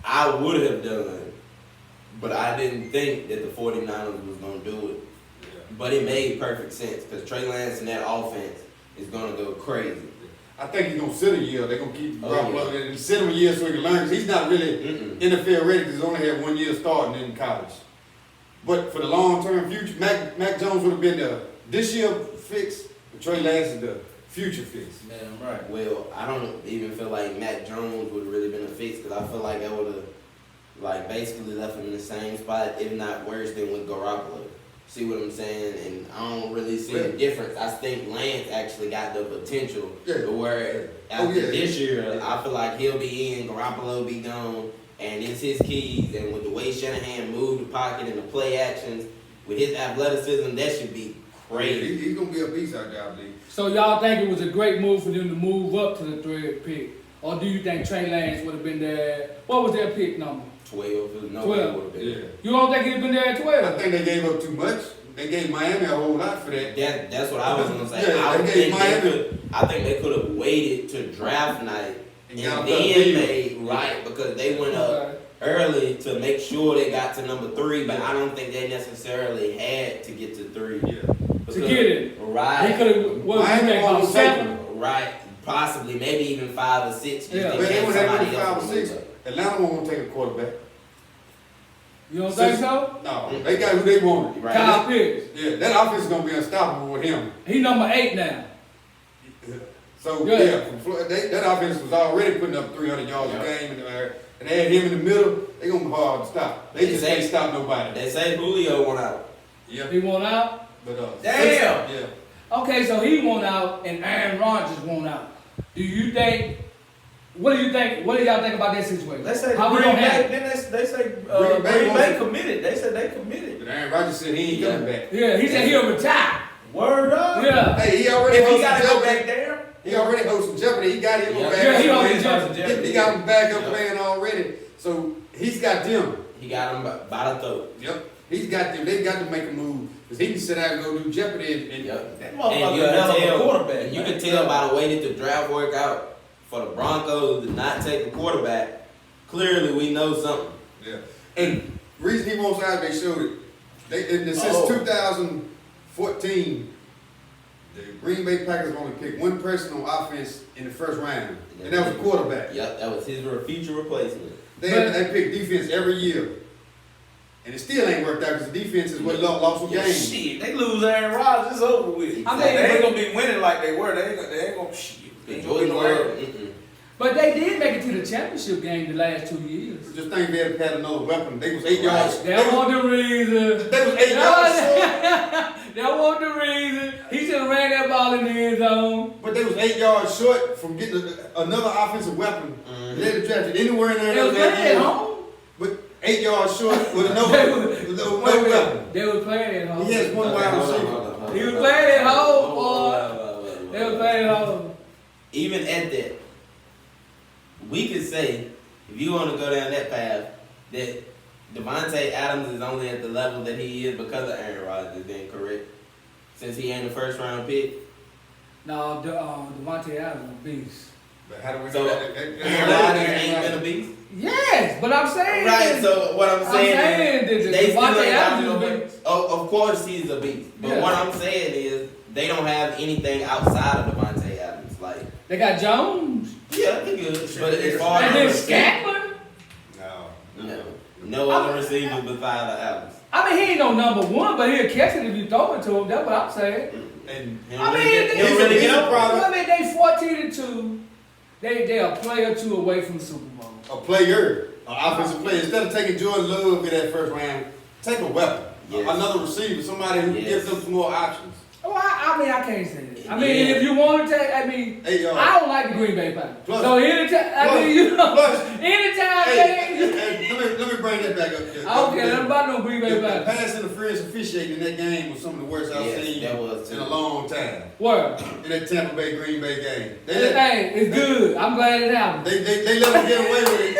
Speaker 7: I would have done, but I didn't think that the 49ers was going to do it. But it made perfect sense because Trey Lance and that offense is going to go crazy.
Speaker 6: I think he's gonna sit a year. They're gonna keep
Speaker 7: Oh,
Speaker 6: and sit him a year so he can learn. 'Cause he's not really NFL ready because he's only had 1 year starting in college. But for the long term future, Mac Jones would have been the this year fix. But Trey Lance is the future fix.
Speaker 4: Damn right.
Speaker 7: Well, I don't even feel like Mac Jones would have really been a fix because I feel like that would have like basically left him in the same spot, if not worse than with Garoppolo. See what I'm saying? And I don't really see the difference. I think Lance actually got the potential to where after this year, I feel like he'll be in, Garoppolo be gone, and it's his keys. And with the way Shanahan moved the pocket and the play actions, with his athleticism, that should be crazy.
Speaker 6: He's gonna be a beast out there, I believe.
Speaker 2: So y'all think it was a great move for them to move up to the 3rd pick? Or do you think Trey Lance would have been there? What was their pick number?
Speaker 7: 12, no
Speaker 2: 12.
Speaker 7: way would have been.
Speaker 6: Yeah.
Speaker 2: You don't think he'd have been there at
Speaker 6: I
Speaker 2: 12?
Speaker 6: think they gave up too much. They gave Miami a whole lot for that.
Speaker 7: That's what I was gonna say.
Speaker 6: Yeah,
Speaker 7: I
Speaker 6: they gave
Speaker 7: think
Speaker 6: Miami-
Speaker 7: I think they could have waited to draft night
Speaker 6: And
Speaker 7: and
Speaker 6: got a
Speaker 7: then
Speaker 6: better deal.
Speaker 7: made right because they went up
Speaker 2: Okay.
Speaker 7: early to make sure they got to number 3, but I don't think they necessarily had to get to 3.
Speaker 6: Yeah.
Speaker 2: To get it. He
Speaker 7: Right.
Speaker 2: could have, what was he
Speaker 6: Miami
Speaker 2: think, about
Speaker 6: almost
Speaker 2: 7?
Speaker 7: Right. Possibly, maybe even 5 or 6. Just
Speaker 2: Yeah.
Speaker 7: in
Speaker 6: But they
Speaker 7: case
Speaker 6: would have
Speaker 7: somebody
Speaker 6: been
Speaker 7: else
Speaker 6: 5 or
Speaker 7: would move
Speaker 6: 6.
Speaker 7: up.
Speaker 6: Atlanta won't take a quarterback.
Speaker 2: You don't think so?
Speaker 6: No, they got who they wanted.
Speaker 7: Right.
Speaker 2: Kyle Pitts.
Speaker 6: Yeah, that offense is gonna be unstoppable with him.
Speaker 2: He number 8 now.
Speaker 6: So
Speaker 2: Good.
Speaker 6: yeah, from that offense was already putting up 300 yards
Speaker 7: Yeah.
Speaker 6: a game, and they had him in the middle. They gonna be hard to stop. They just can't stop nobody.
Speaker 7: They say Julio went out.
Speaker 6: Yeah,
Speaker 2: He won out?
Speaker 6: but
Speaker 4: Damn.
Speaker 6: yeah.
Speaker 2: Okay, so he won out and Aaron Rodgers won out. Do you think What do you think? What do y'all think about that situation?
Speaker 4: They say
Speaker 2: How we
Speaker 4: Green
Speaker 2: gonna
Speaker 4: Bay.
Speaker 2: handle it?
Speaker 4: Then they say
Speaker 6: Green Bay
Speaker 4: Green
Speaker 6: wants
Speaker 4: Bay
Speaker 6: to-
Speaker 4: committed. They said they committed.
Speaker 6: But Aaron Rodgers said he ain't coming back.
Speaker 2: Yeah, he said he'll retire.
Speaker 4: Word up.
Speaker 2: Yeah.
Speaker 6: Hey, he already
Speaker 4: If he
Speaker 6: hosting
Speaker 4: gotta go
Speaker 6: Jeopardy.
Speaker 4: back there.
Speaker 6: He already hosting Jeopardy. He got him
Speaker 7: Yeah.
Speaker 6: back.
Speaker 2: Yeah, he
Speaker 6: up
Speaker 2: hosting
Speaker 6: playing.
Speaker 2: Jeopardy.
Speaker 6: He got him back up playing already. So he's got them.
Speaker 7: He got him by the throat.
Speaker 6: Yep. He's got them. They got to make a move because he can sit out and go do Jeopardy. And
Speaker 7: Yep.
Speaker 4: That
Speaker 7: And
Speaker 4: motherfucker
Speaker 7: you
Speaker 4: hell of a
Speaker 7: can
Speaker 4: quarterback.
Speaker 7: tell, you can tell by the way that the draft worked out for the Broncos to not take a quarterback. Clearly, we know something.
Speaker 6: Yeah. And reason he wants out, they showed it. Since
Speaker 7: Oh.
Speaker 6: 2014, the Green Bay Packers only picked one person on offense in the first round, and that was a quarterback.
Speaker 7: Yep, that was his future replacement.
Speaker 6: They pick defense every year, and it still ain't worked out because the defense is what lost the game.
Speaker 4: Shit, they lose Aaron Rodgers, it's over with.
Speaker 2: I mean,
Speaker 4: They ain't gonna be winning like they were. They ain't gonna shit.
Speaker 7: Enjoy the world. Mm-mm.
Speaker 2: But they did make it to the championship game the last 2 years.
Speaker 6: Just think they had another weapon. They was 8 yards.
Speaker 2: That wasn't the reason.
Speaker 6: They was 8 yards short,
Speaker 2: That wasn't the reason. He should have ran that ball in the end zone.
Speaker 6: but they was 8 yards short from getting another offensive weapon. They'd have drafted anywhere in there.
Speaker 2: They was
Speaker 6: that
Speaker 2: playing at
Speaker 6: year.
Speaker 2: home.
Speaker 6: But 8 yards short with no
Speaker 2: They
Speaker 6: weapon.
Speaker 2: They was playing at home.
Speaker 6: He has one wide
Speaker 7: Hold on,
Speaker 6: receiver.
Speaker 7: hold on, hold on.
Speaker 2: He was playing at home, boy.
Speaker 7: Hold
Speaker 2: They
Speaker 7: on.
Speaker 2: was playing at home.
Speaker 7: Even at that, we could say, if you want to go down that path, that Devontae Adams is only at the level that he is because of Aaron Rodgers, then correct? Since he ain't a first round pick.
Speaker 2: No, Devontae Adams is a beast.
Speaker 6: But how do we
Speaker 7: So,
Speaker 6: know
Speaker 7: Aaron
Speaker 6: that?
Speaker 7: Rodgers ain't been a beast?
Speaker 2: Yes, but I'm saying.
Speaker 7: Right, so what I'm saying
Speaker 2: that
Speaker 7: is, they still
Speaker 2: Devontae
Speaker 7: ain't got
Speaker 2: Adams
Speaker 7: no
Speaker 2: is a
Speaker 7: beast.
Speaker 2: beast.
Speaker 7: Oh, of course he's a beast. But
Speaker 2: Yeah.
Speaker 7: what I'm saying is, they don't have anything outside of Devontae Adams. Like,
Speaker 2: They got Jones.
Speaker 7: yeah, he good. But as far
Speaker 2: And then
Speaker 7: as
Speaker 2: Scantling.
Speaker 7: no other receiver besides Adams.
Speaker 2: I mean, he ain't no number one, but he'll catch it if you throw it to him. That's what I'm saying.
Speaker 6: And
Speaker 7: He
Speaker 2: I
Speaker 7: don't
Speaker 2: mean,
Speaker 7: really get- he
Speaker 2: they,
Speaker 7: don't really get up.
Speaker 2: I mean, they 14-2. They a player or two away from the Super Bowl.
Speaker 6: a player, an offensive player, instead of taking Jordan Love in that first round, take a weapon.
Speaker 7: Yes.
Speaker 6: Another receiver, somebody who
Speaker 7: Yes.
Speaker 6: gives them some more options.
Speaker 2: Well, I mean, I can't say that. I mean,
Speaker 7: Yeah.
Speaker 2: if you want to take, I mean,
Speaker 6: 8 yards.
Speaker 2: I don't like the Green Bay Packers.
Speaker 6: Plus-
Speaker 2: So anytime, I
Speaker 6: plus-
Speaker 2: mean, you know,
Speaker 6: plus-
Speaker 2: anytime
Speaker 6: Hey,
Speaker 2: they,
Speaker 6: let me bring that back up.
Speaker 2: I don't care nothing about no Green Bay
Speaker 6: The
Speaker 2: Packers.
Speaker 6: pass interference officiating in that game was some of the worst I've
Speaker 7: Yes,
Speaker 6: seen
Speaker 7: that was
Speaker 6: in
Speaker 7: too.
Speaker 6: a long time.
Speaker 2: Word.
Speaker 6: In that Tampa Bay Green Bay game,
Speaker 2: Hey, it's good. I'm glad it happened.
Speaker 6: they let them get away with it.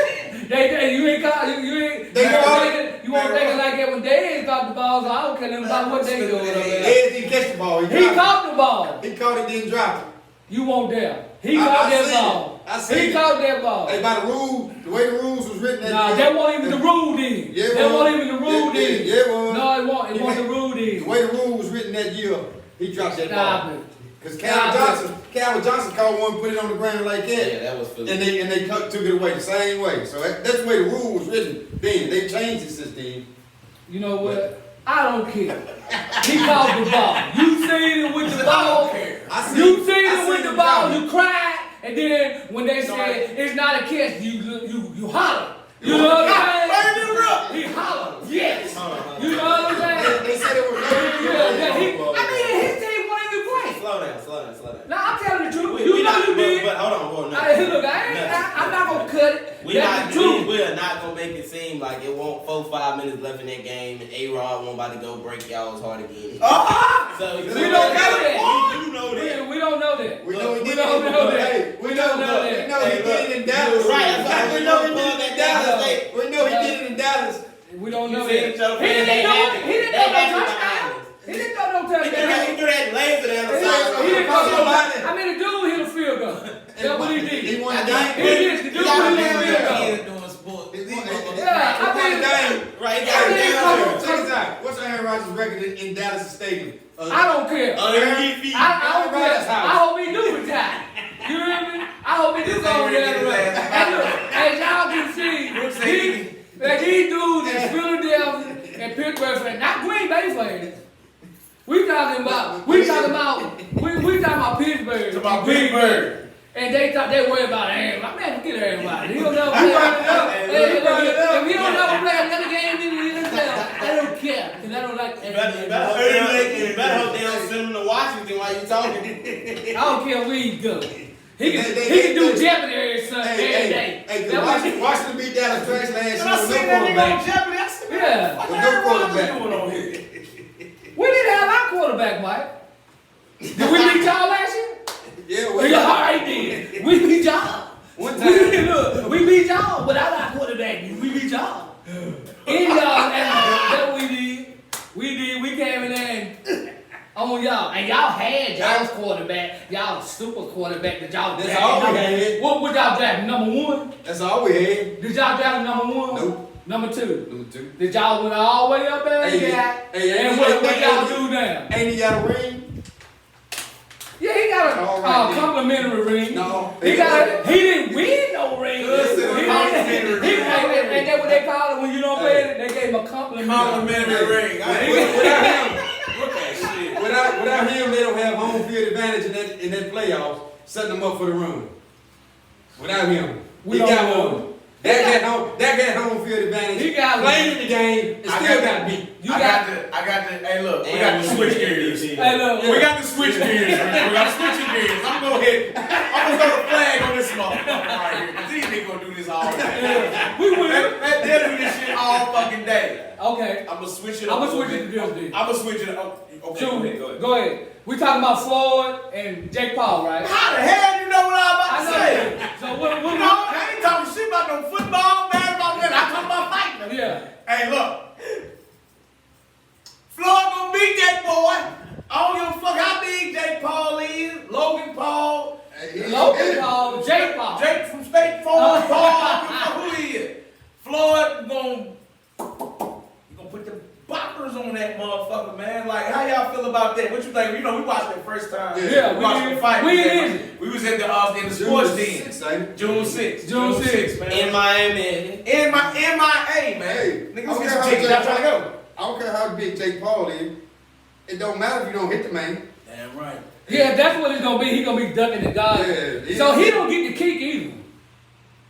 Speaker 2: You ain't caught, you ain't,
Speaker 6: They
Speaker 2: you
Speaker 6: caught
Speaker 2: won't
Speaker 6: it.
Speaker 2: think it, you won't think it like that when they ain't caught the ball, so I don't care nothing about what they doing over
Speaker 6: They
Speaker 2: there.
Speaker 6: didn't catch the ball.
Speaker 2: He
Speaker 6: dropped it.
Speaker 2: caught the ball.
Speaker 6: He caught it, then dropped it.
Speaker 2: You won't dare. He
Speaker 6: I
Speaker 2: caught that
Speaker 6: seen
Speaker 2: ball.
Speaker 6: it. I seen
Speaker 2: He
Speaker 6: it.
Speaker 2: caught that ball.
Speaker 6: Hey, by the way the rules was written.
Speaker 2: Nah, that wasn't even the rule then.
Speaker 6: Yeah, it
Speaker 2: That
Speaker 6: was.
Speaker 2: wasn't even the rule
Speaker 6: Yeah,
Speaker 2: then.
Speaker 6: yeah, it was.
Speaker 2: No, it wasn't. It wasn't the rule
Speaker 6: The
Speaker 2: then.
Speaker 6: way the rule was written that year, he dropped that
Speaker 2: Stop
Speaker 6: ball.
Speaker 2: it.
Speaker 6: Because
Speaker 2: Stop
Speaker 6: Calvin Johnson caught one, put it on the ground like that,
Speaker 7: Yeah, that was Philly.
Speaker 6: and they took it away the same way. So that's the way the rule was written then. They changed it since then.
Speaker 2: You know what? I don't care. He caught the ball. You seen it with the ball. You seen it with the ball. You cried, and then when they said it's not a catch, you holler. You know what I'm saying? He hollered. Yes. You know what I'm saying?
Speaker 6: They said it was
Speaker 2: Yeah, I mean, his team won't even play.
Speaker 7: Slow down.
Speaker 2: Now I'm telling the truth.
Speaker 7: We
Speaker 2: You know
Speaker 7: not-
Speaker 2: you did.
Speaker 7: But hold on.
Speaker 2: Look, I'm not gonna cut it.
Speaker 7: We
Speaker 2: That's the truth.
Speaker 7: we are not gonna make it seem like it won't 4-5 minutes left in that game and A-Rod won't about to go break y'all's heart again. So
Speaker 2: We don't know that.
Speaker 7: You do know that.
Speaker 2: We don't know that.
Speaker 6: We know he
Speaker 2: We
Speaker 6: did
Speaker 2: don't
Speaker 6: it.
Speaker 2: know that.
Speaker 6: Hey, we know
Speaker 2: that.
Speaker 6: We know he did it in Dallas.
Speaker 7: Right, that's why
Speaker 6: We
Speaker 7: we
Speaker 6: know
Speaker 7: know
Speaker 6: he
Speaker 7: he
Speaker 6: did it in Dallas. We know he did it in Dallas.
Speaker 2: We don't know
Speaker 7: You
Speaker 2: that.
Speaker 7: seen each other
Speaker 2: He
Speaker 7: playing
Speaker 2: didn't
Speaker 7: that
Speaker 2: know.
Speaker 7: happy.
Speaker 2: He didn't
Speaker 7: That
Speaker 2: throw no
Speaker 7: happy
Speaker 2: touchdown.
Speaker 7: behind.
Speaker 2: He didn't throw no
Speaker 7: He threw
Speaker 2: touchdown.
Speaker 7: that laser down the
Speaker 2: He
Speaker 7: side.
Speaker 2: didn't throw no
Speaker 6: Somebody.
Speaker 2: touchdown. I mean, the dude hit a field goal. That's what he did.
Speaker 6: He won the
Speaker 7: I
Speaker 6: game.
Speaker 2: He did. The dude hit a field goal.
Speaker 7: doing sport.
Speaker 6: He
Speaker 2: Yeah,
Speaker 6: won
Speaker 2: I
Speaker 6: the
Speaker 2: mean,
Speaker 6: game.
Speaker 7: Right, he
Speaker 2: I
Speaker 7: got
Speaker 2: mean,
Speaker 7: it
Speaker 2: come
Speaker 7: down
Speaker 2: on.
Speaker 6: Check this out. What's Aaron Rodgers' record in Dallas Stadium?
Speaker 2: I don't care.
Speaker 7: Underneath feet.
Speaker 2: I don't care.
Speaker 6: Rodgers' house.
Speaker 2: I hope he do retire. You hear me? I hope he do go over there and run. And look, as y'all can see, these dudes in Philadelphia and Pittsburgh, not Green Bay fans. We talking about Pittsburgh.
Speaker 4: About Pittsburgh.
Speaker 2: And they thought they worried about Aaron. My man, forget everybody. He don't never play if he don't never play another game in the NFL, I don't care. Because I don't like
Speaker 7: You better hope they don't send him to Washington while you talking.
Speaker 2: I don't care where he go. He can do Jeopardy every day.
Speaker 6: Hey,
Speaker 2: That
Speaker 6: Washington beat Dallas trash last year
Speaker 4: And I
Speaker 6: with
Speaker 4: seen
Speaker 6: no
Speaker 4: that nigga on
Speaker 6: quarterback.
Speaker 4: Jeopardy. I said,
Speaker 2: Yeah.
Speaker 4: what
Speaker 6: With
Speaker 4: the
Speaker 6: no
Speaker 4: hell Rodgers
Speaker 6: quarterback.
Speaker 4: doing on here?
Speaker 2: We didn't have our quarterback, Mike. Did we beat y'all last year?
Speaker 6: Yeah,
Speaker 2: We alright then. We beat y'all.
Speaker 6: One time.
Speaker 2: Look, we beat y'all without our quarterback. We beat y'all. In y'all, that's what we did. We came in there and on y'all. And y'all had y'all's quarterback, y'all super quarterback that y'all
Speaker 6: That's
Speaker 2: drafted.
Speaker 6: all we had.
Speaker 2: What would y'all draft? Number 1?
Speaker 6: That's all we had.
Speaker 2: Did y'all draft number 1?
Speaker 6: Nope.
Speaker 2: Number 2?
Speaker 6: Number 2.
Speaker 2: Did y'all went all the way up there? And what y'all do now?
Speaker 6: Ain't he got a ring?
Speaker 2: Yeah, he got a
Speaker 6: All right, then.
Speaker 2: complimentary ring.
Speaker 6: No.
Speaker 2: He didn't win no ring.
Speaker 4: Good, said a complimentary ring.
Speaker 2: And that's what they call it when you don't pay it. They gave him a
Speaker 4: Complimentary ring. I ain't
Speaker 6: Without him,
Speaker 4: look at shit.
Speaker 6: without him, they don't have home field advantage in that playoffs, setting them up for the run. Without him,
Speaker 2: We
Speaker 6: he
Speaker 2: don't
Speaker 6: got
Speaker 2: know.
Speaker 6: one. That got home field advantage.
Speaker 2: He got
Speaker 6: playing in the game and still got beat.
Speaker 2: You
Speaker 4: I
Speaker 2: got
Speaker 4: got the, hey look, we
Speaker 7: And
Speaker 4: got the
Speaker 7: we
Speaker 4: switch
Speaker 7: beat
Speaker 4: gears.
Speaker 7: them.
Speaker 2: Hey, look.
Speaker 4: We got the switch gears. We got switching gears. I'm gonna throw the flag on this motherfucker right here. Cause these niggas gonna do this all day.
Speaker 2: We win.
Speaker 4: They'll do this shit all fucking day.
Speaker 2: Okay.
Speaker 4: I'm gonna switch it
Speaker 2: I'm
Speaker 4: up.
Speaker 2: gonna switch it to this then.
Speaker 4: I'm gonna switch it up. Okay,
Speaker 2: Go ahead. We talking about Floyd and Jake Paul, right?
Speaker 4: How the hell you know what I'm about
Speaker 2: I
Speaker 4: to
Speaker 2: know
Speaker 4: say?
Speaker 2: that. So what?
Speaker 4: You know, I ain't talking shit about no football, basketball, nothing. I'm talking about fighting.
Speaker 2: Yeah.
Speaker 4: Hey, look. Floyd gonna beat that boy. I don't give a fuck how big Jake Paul is. Logan Paul.
Speaker 2: Logan Paul, Jake Paul.
Speaker 4: Jake from State Farm. Paul. I don't give a fuck who he is. Floyd gonna put the boppers on that motherfucker, man. Like, how y'all feel about that? What you think? You know, we watched it first time.
Speaker 2: Yeah,
Speaker 4: we watched
Speaker 2: we
Speaker 4: the fight.
Speaker 2: did. We did.
Speaker 4: We was in the sports den. June 6th.
Speaker 2: June 6th,
Speaker 4: man.
Speaker 7: In Miami.
Speaker 4: In my MIA, man.
Speaker 6: Hey,
Speaker 4: Niggas
Speaker 6: okay,
Speaker 4: get some tickets. Y'all trying to go?
Speaker 6: I don't care how big Jake Paul is. It don't matter if you don't hit the man.
Speaker 4: Damn right.
Speaker 2: Yeah, that's what it's gonna be. He gonna be ducking the guy.
Speaker 6: Yeah,
Speaker 2: So he don't get the kick either.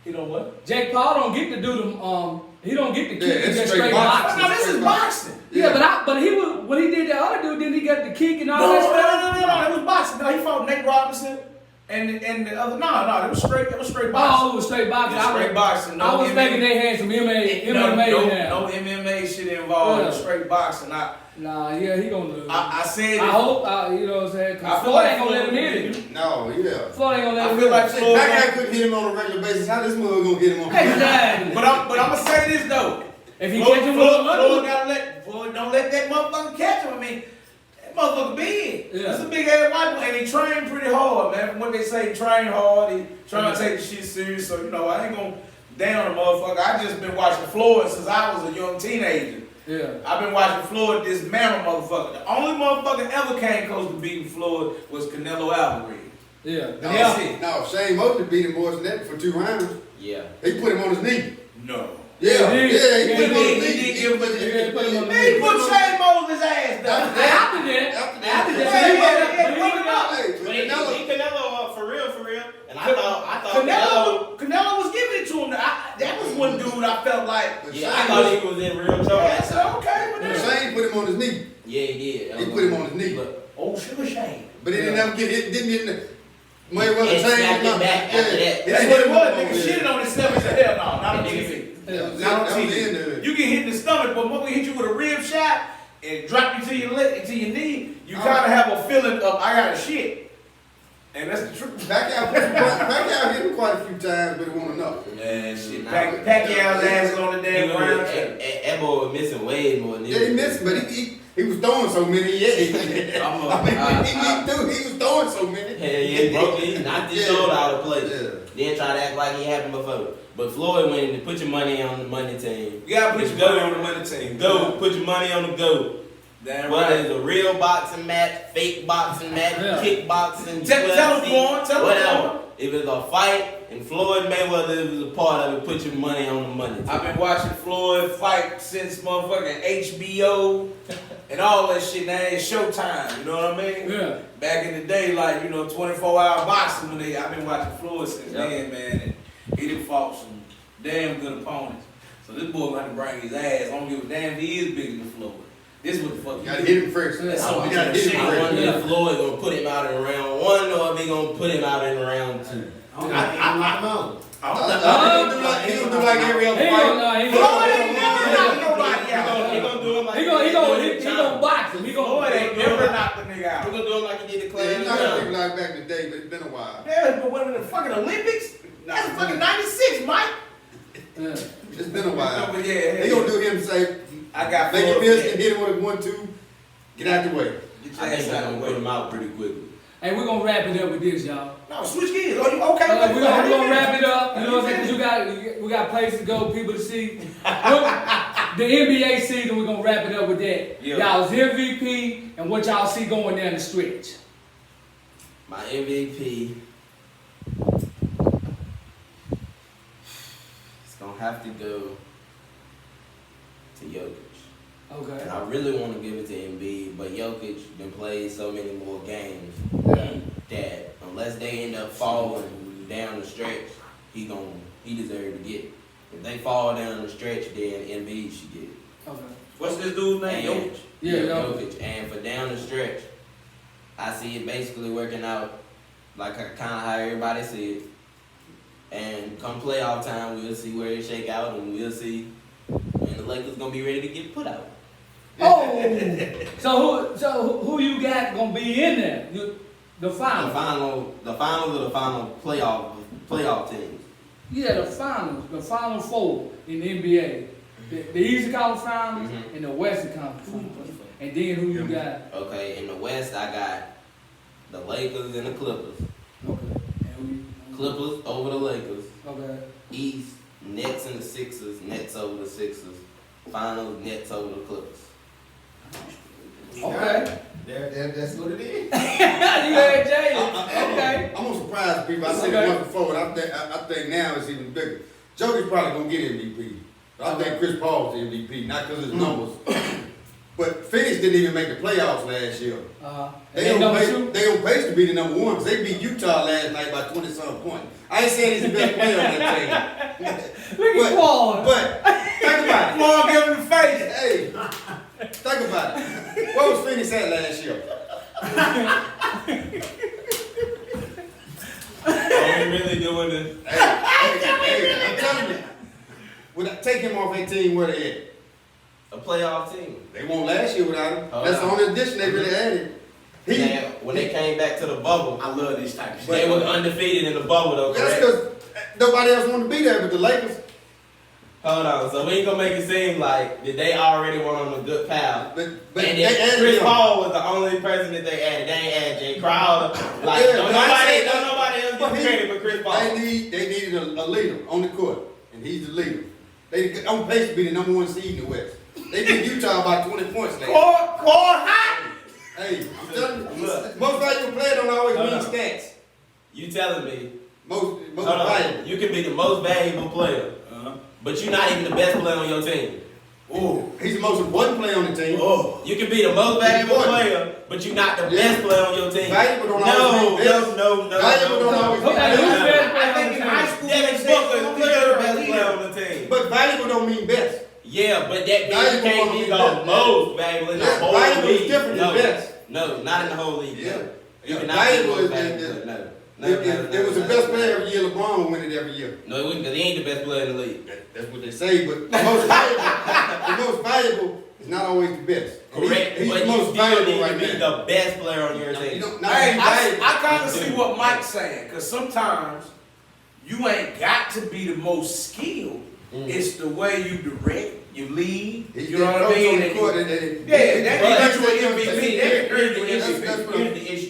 Speaker 4: You know what?
Speaker 2: Jake Paul don't get to do them. He don't get the kick.
Speaker 6: Yeah,
Speaker 2: It's
Speaker 6: it's
Speaker 2: just
Speaker 6: straight
Speaker 2: straight
Speaker 6: boxing.
Speaker 2: boxing.
Speaker 4: No, this is boxing.
Speaker 2: Yeah, but he was when he did the other dude. Didn't he get the kick and all
Speaker 4: No,
Speaker 2: that stuff?
Speaker 4: no. It was boxing. No, he fought Nate Robinson and the other. No. It was straight boxing.
Speaker 2: Oh, it was straight boxing.
Speaker 4: Yeah, straight boxing.
Speaker 2: I was
Speaker 4: MMA.
Speaker 2: thinking they had some MMA
Speaker 4: No
Speaker 2: now.
Speaker 4: MMA shit involved. It was
Speaker 2: Yeah.
Speaker 4: straight boxing.
Speaker 2: Nah, yeah, he gonna lose.
Speaker 4: I said it.
Speaker 2: I hope, you know what I'm saying?
Speaker 4: I
Speaker 2: Cause
Speaker 4: feel
Speaker 2: Floyd
Speaker 4: like
Speaker 2: ain't gonna let him
Speaker 4: Floyd-
Speaker 2: hit him.
Speaker 6: No, yeah.
Speaker 2: Floyd ain't gonna let
Speaker 4: I
Speaker 2: him
Speaker 4: feel
Speaker 2: hit
Speaker 4: like
Speaker 2: him.
Speaker 4: Floyd.
Speaker 6: That guy couldn't hit him on a regular basis. How this mother gonna hit him on a regular basis?
Speaker 2: Exactly.
Speaker 4: But I'm gonna say this though.
Speaker 2: If he catch him with a
Speaker 4: Floyd gotta Floyd don't let that motherfucker catch him. I mean, that motherfucker big.
Speaker 2: Yeah.
Speaker 4: That's a big ass white boy, and he trained pretty hard, man. From what they say, he trained hard. He trying to take the shit serious. So you know, I ain't gonna down the motherfucker. I just been watching Floyd since I was a young teenager.
Speaker 2: Yeah.
Speaker 4: I've been watching Floyd dismantle motherfucker. The only motherfucker ever came close to beating Floyd was Canelo Alvarez.
Speaker 2: Yeah.
Speaker 4: That's it.
Speaker 6: No, Shane Mosley beat him more than that for 2 rounds.
Speaker 7: Yeah.
Speaker 6: He put him on his knee.
Speaker 4: No.
Speaker 6: Yeah,
Speaker 2: He
Speaker 6: he
Speaker 2: did.
Speaker 6: put him on his
Speaker 4: He
Speaker 6: knee.
Speaker 4: did give him a-
Speaker 2: Yeah, he put him on the
Speaker 4: Man, he put Shane Mosley's ass down.
Speaker 2: After that,
Speaker 6: After
Speaker 4: Yeah,
Speaker 6: that,
Speaker 4: yeah, put him up.
Speaker 6: hey,
Speaker 7: But he
Speaker 6: Canelo-
Speaker 7: beat Canelo up for real. And I thought
Speaker 4: Canelo was giving it to him. That was one dude I felt like.
Speaker 7: Yeah, I thought he was in real trouble.
Speaker 4: I said, okay with that.
Speaker 6: Shane put him on his knee.
Speaker 7: Yeah, he did.
Speaker 6: He put him on his knee.
Speaker 4: Oh, Sugar Shane.
Speaker 6: But he didn't ever get hit. Didn't get in the. Mayweather
Speaker 7: And
Speaker 6: changed
Speaker 7: snapped
Speaker 6: him
Speaker 7: it
Speaker 6: up.
Speaker 7: back after that.
Speaker 4: That's what it was. Nigga shitting on himself. He said, hell no, not on TV.
Speaker 6: That was
Speaker 4: Not on
Speaker 6: the end of
Speaker 4: TV.
Speaker 6: it.
Speaker 4: You get hit in the stomach, but when we hit you with a rib shot and drop you to your leg, to your knee, you kind of have a feeling of I got a shit. And that's the truth.
Speaker 6: Pacquiao hit him quite a few times, but it wasn't enough.
Speaker 4: Man, shit. Pacquiao's ass on the damn ground.
Speaker 7: That boy was missing way more than
Speaker 6: Yeah, he missed, but he was throwing so many. Yeah, he was throwing so many.
Speaker 7: Hell yeah, he broke it. He knocked his
Speaker 6: Yeah.
Speaker 7: shoulder out of place.
Speaker 6: Yeah.
Speaker 7: Then try to act like he happened before. But Floyd went in to put your money on the money team.
Speaker 4: You gotta put your money on the money team.
Speaker 7: Go, put your money on the go.
Speaker 4: Damn
Speaker 7: Whether
Speaker 4: right.
Speaker 7: it's a real boxing match, fake boxing match,
Speaker 2: Yeah.
Speaker 7: kickboxing,
Speaker 4: Tell us, Warren, tell us,
Speaker 7: whatever.
Speaker 4: Warren.
Speaker 7: If it's a fight and Floyd Mayweather was a part of it, put your money on the money team.
Speaker 4: I've been watching Floyd fight since motherfucking HBO and all that shit. Now it's Showtime, you know what I mean?
Speaker 2: Yeah.
Speaker 4: Back in the day, like, 24-hour boxing I've been watching Floyd since
Speaker 7: Yep.
Speaker 4: then, man. And he done fought some damn good opponents. So this boy gonna have to bring his ass. I don't give a damn if he is bigger than Floyd. This is what the fuck
Speaker 6: You gotta hit him first.
Speaker 4: That's
Speaker 6: You
Speaker 4: so much
Speaker 6: gotta hit him
Speaker 4: shit.
Speaker 7: I
Speaker 6: first.
Speaker 7: wonder if Floyd gonna put him out in round 1 or if he gonna put him out in round 2.
Speaker 6: He gonna do like every other
Speaker 2: He
Speaker 6: fight.
Speaker 2: gonna box him. He gonna
Speaker 4: Floyd ain't never knocked the nigga out.
Speaker 7: He gonna do him like he did the
Speaker 6: Yeah, he
Speaker 7: Clay.
Speaker 6: knocked people like back in the day, but it's been a while.
Speaker 4: Yeah, but what in the fucking Olympics? That's fucking 96, Mike.
Speaker 2: Yeah.
Speaker 6: It's been a while.
Speaker 4: No, but yeah,
Speaker 6: He gonna do him say,
Speaker 4: I got
Speaker 6: make your
Speaker 4: Floyd.
Speaker 6: miss and hit him with a 1-2, get out the way.
Speaker 7: I think he's gonna put him out pretty quickly.
Speaker 2: Hey, we're gonna wrap it up with this, y'all.
Speaker 4: No, switch gears. Oh, you okay?
Speaker 2: We're gonna wrap it up. You know what I'm saying? Because we got places to go, people to see. Look, the NBA season, we're gonna wrap it up with that.
Speaker 4: Yeah.
Speaker 2: Y'all's MVP and what y'all see going down the stretch.
Speaker 7: My MVP, it's gonna have to go to Jokic.
Speaker 2: Okay.
Speaker 7: And I really want to give it to Embiid, but Jokic been played so many more games that unless they end up falling down the stretch, he deserves to get it. If they fall down the stretch, then Embiid should get it.
Speaker 2: Okay.
Speaker 4: What's this dude's name?
Speaker 7: And-
Speaker 4: Jokic.
Speaker 2: Yeah,
Speaker 7: Jokic. And for down the stretch, I see it basically working out like kind of how everybody see it. And come playoff time, we'll see where it shake out, and we'll see when the Lakers gonna be ready to get put out.
Speaker 2: Oh, so who you got gonna be in there? The final.
Speaker 7: The finals or the final playoff teams.
Speaker 2: Yeah, the final four in the NBA. The Eastern Conference Finals and the Western Conference Finals. And then who you got?
Speaker 7: Okay, in the West, I got the Lakers and the Clippers.
Speaker 2: Okay. And
Speaker 7: Clippers over the Lakers.
Speaker 2: Okay.
Speaker 7: East, Nets and the Sixers. Nets over the Sixers. Finals, Nets over the Clippers.
Speaker 2: Okay.
Speaker 4: That's what it is.
Speaker 2: You heard Jay. Okay.
Speaker 6: I'm gonna surprise people. I said it once before, and I think now it's even bigger. Joker's probably gonna get MVP. But I think Chris Paul's the MVP, not because of his numbers. But Phoenix didn't even make the playoffs last year. They on pace to be the number one because they beat Utah last night by 20-something points. I ain't saying he's the best player on that team.
Speaker 2: Look at Paul.
Speaker 6: But think about it.
Speaker 4: Paul give him the face.
Speaker 6: Hey, think about it. What was Phoenix at last year?
Speaker 7: Are we really doing this?
Speaker 6: Hey, I'm telling you. Would I take him off their team where they at?
Speaker 7: A playoff team.
Speaker 6: They won last year without him.
Speaker 7: Oh,
Speaker 6: That's the
Speaker 7: no.
Speaker 6: only addition they really added.
Speaker 7: When they came back to the bubble,
Speaker 4: I love this type of shit.
Speaker 7: they were undefeated in the bubble though,
Speaker 6: That's
Speaker 7: correct?
Speaker 6: because nobody else wanted to be there but the Lakers.
Speaker 7: Hold on, so we ain't gonna make it seem like that they already went on a good path.
Speaker 6: But
Speaker 7: And
Speaker 6: they
Speaker 7: then
Speaker 6: added
Speaker 7: Chris
Speaker 6: him.
Speaker 7: Paul was the only person that they added. They ain't added Jay Crowder. Like,
Speaker 6: Yeah,
Speaker 7: don't
Speaker 6: but I
Speaker 7: nobody else
Speaker 6: but
Speaker 7: get credit for Chris Paul.
Speaker 6: They needed a leader on the court, and he's the leader. They on pace to be the number one seed in the West. They beat Utah by 20 points last year.
Speaker 4: Court hot.
Speaker 6: Hey, I'm telling you,
Speaker 7: Look.
Speaker 6: most valuable player don't always
Speaker 7: Hold
Speaker 6: mean
Speaker 7: on.
Speaker 6: stats.
Speaker 7: You telling me,
Speaker 6: Most
Speaker 7: hold on,
Speaker 6: valuable.
Speaker 7: you can be the most valuable player, but you're not even the best player on your team.
Speaker 6: Ooh, he's the most important player on the team.
Speaker 7: You can be the most valuable
Speaker 6: Important.
Speaker 7: player, but you're not the best player on your team.
Speaker 6: Valuable don't always mean best.
Speaker 7: No.
Speaker 6: Valuable don't always mean
Speaker 2: Okay, who's the
Speaker 6: best.
Speaker 2: best player
Speaker 4: I
Speaker 2: on
Speaker 4: think
Speaker 2: the
Speaker 4: in
Speaker 2: team?
Speaker 4: high school,
Speaker 7: Devin
Speaker 4: they
Speaker 7: Booker
Speaker 4: say
Speaker 7: is clearly the best
Speaker 4: leader.
Speaker 7: player on the team.
Speaker 6: But valuable don't mean best.
Speaker 7: Yeah, but that means
Speaker 6: Valuable
Speaker 7: you can't
Speaker 6: don't
Speaker 7: be
Speaker 6: mean
Speaker 7: the
Speaker 6: best.
Speaker 7: most valuable in the
Speaker 6: Yeah,
Speaker 7: whole
Speaker 6: valuable is
Speaker 7: league.
Speaker 6: different than best.
Speaker 7: No, not in the whole league.
Speaker 6: Yeah.
Speaker 7: You
Speaker 6: Yeah,
Speaker 7: cannot
Speaker 6: valuable
Speaker 7: be the most
Speaker 6: is-
Speaker 7: valuable.
Speaker 6: is-
Speaker 7: No.
Speaker 6: If it was the best player every year, LeBron would win it every year.
Speaker 7: No, he wouldn't, because he ain't the best player in the league.
Speaker 6: That's what they say, but the most valuable is not always the best. And
Speaker 7: Correct,
Speaker 6: He's
Speaker 7: but
Speaker 6: the
Speaker 7: you
Speaker 6: most
Speaker 7: still
Speaker 6: valuable
Speaker 7: need to
Speaker 6: right
Speaker 7: be
Speaker 6: now.
Speaker 7: the best player on your
Speaker 6: You
Speaker 7: team.
Speaker 6: don't, not
Speaker 4: Hey,
Speaker 6: valuable.
Speaker 4: I kind of see what Mike's saying, because sometimes you ain't got to be the most skilled. It's the way you direct, you lead,
Speaker 6: He's
Speaker 4: you know what I
Speaker 6: coach
Speaker 4: mean?
Speaker 6: on the
Speaker 4: And
Speaker 6: court,
Speaker 4: you-
Speaker 6: and-
Speaker 4: Yeah, that
Speaker 7: But-
Speaker 4: can get you an MVP.
Speaker 7: See,
Speaker 4: That
Speaker 7: here's
Speaker 4: can
Speaker 7: the
Speaker 4: get you an
Speaker 7: issue.
Speaker 4: MVP.
Speaker 7: Here's the issue.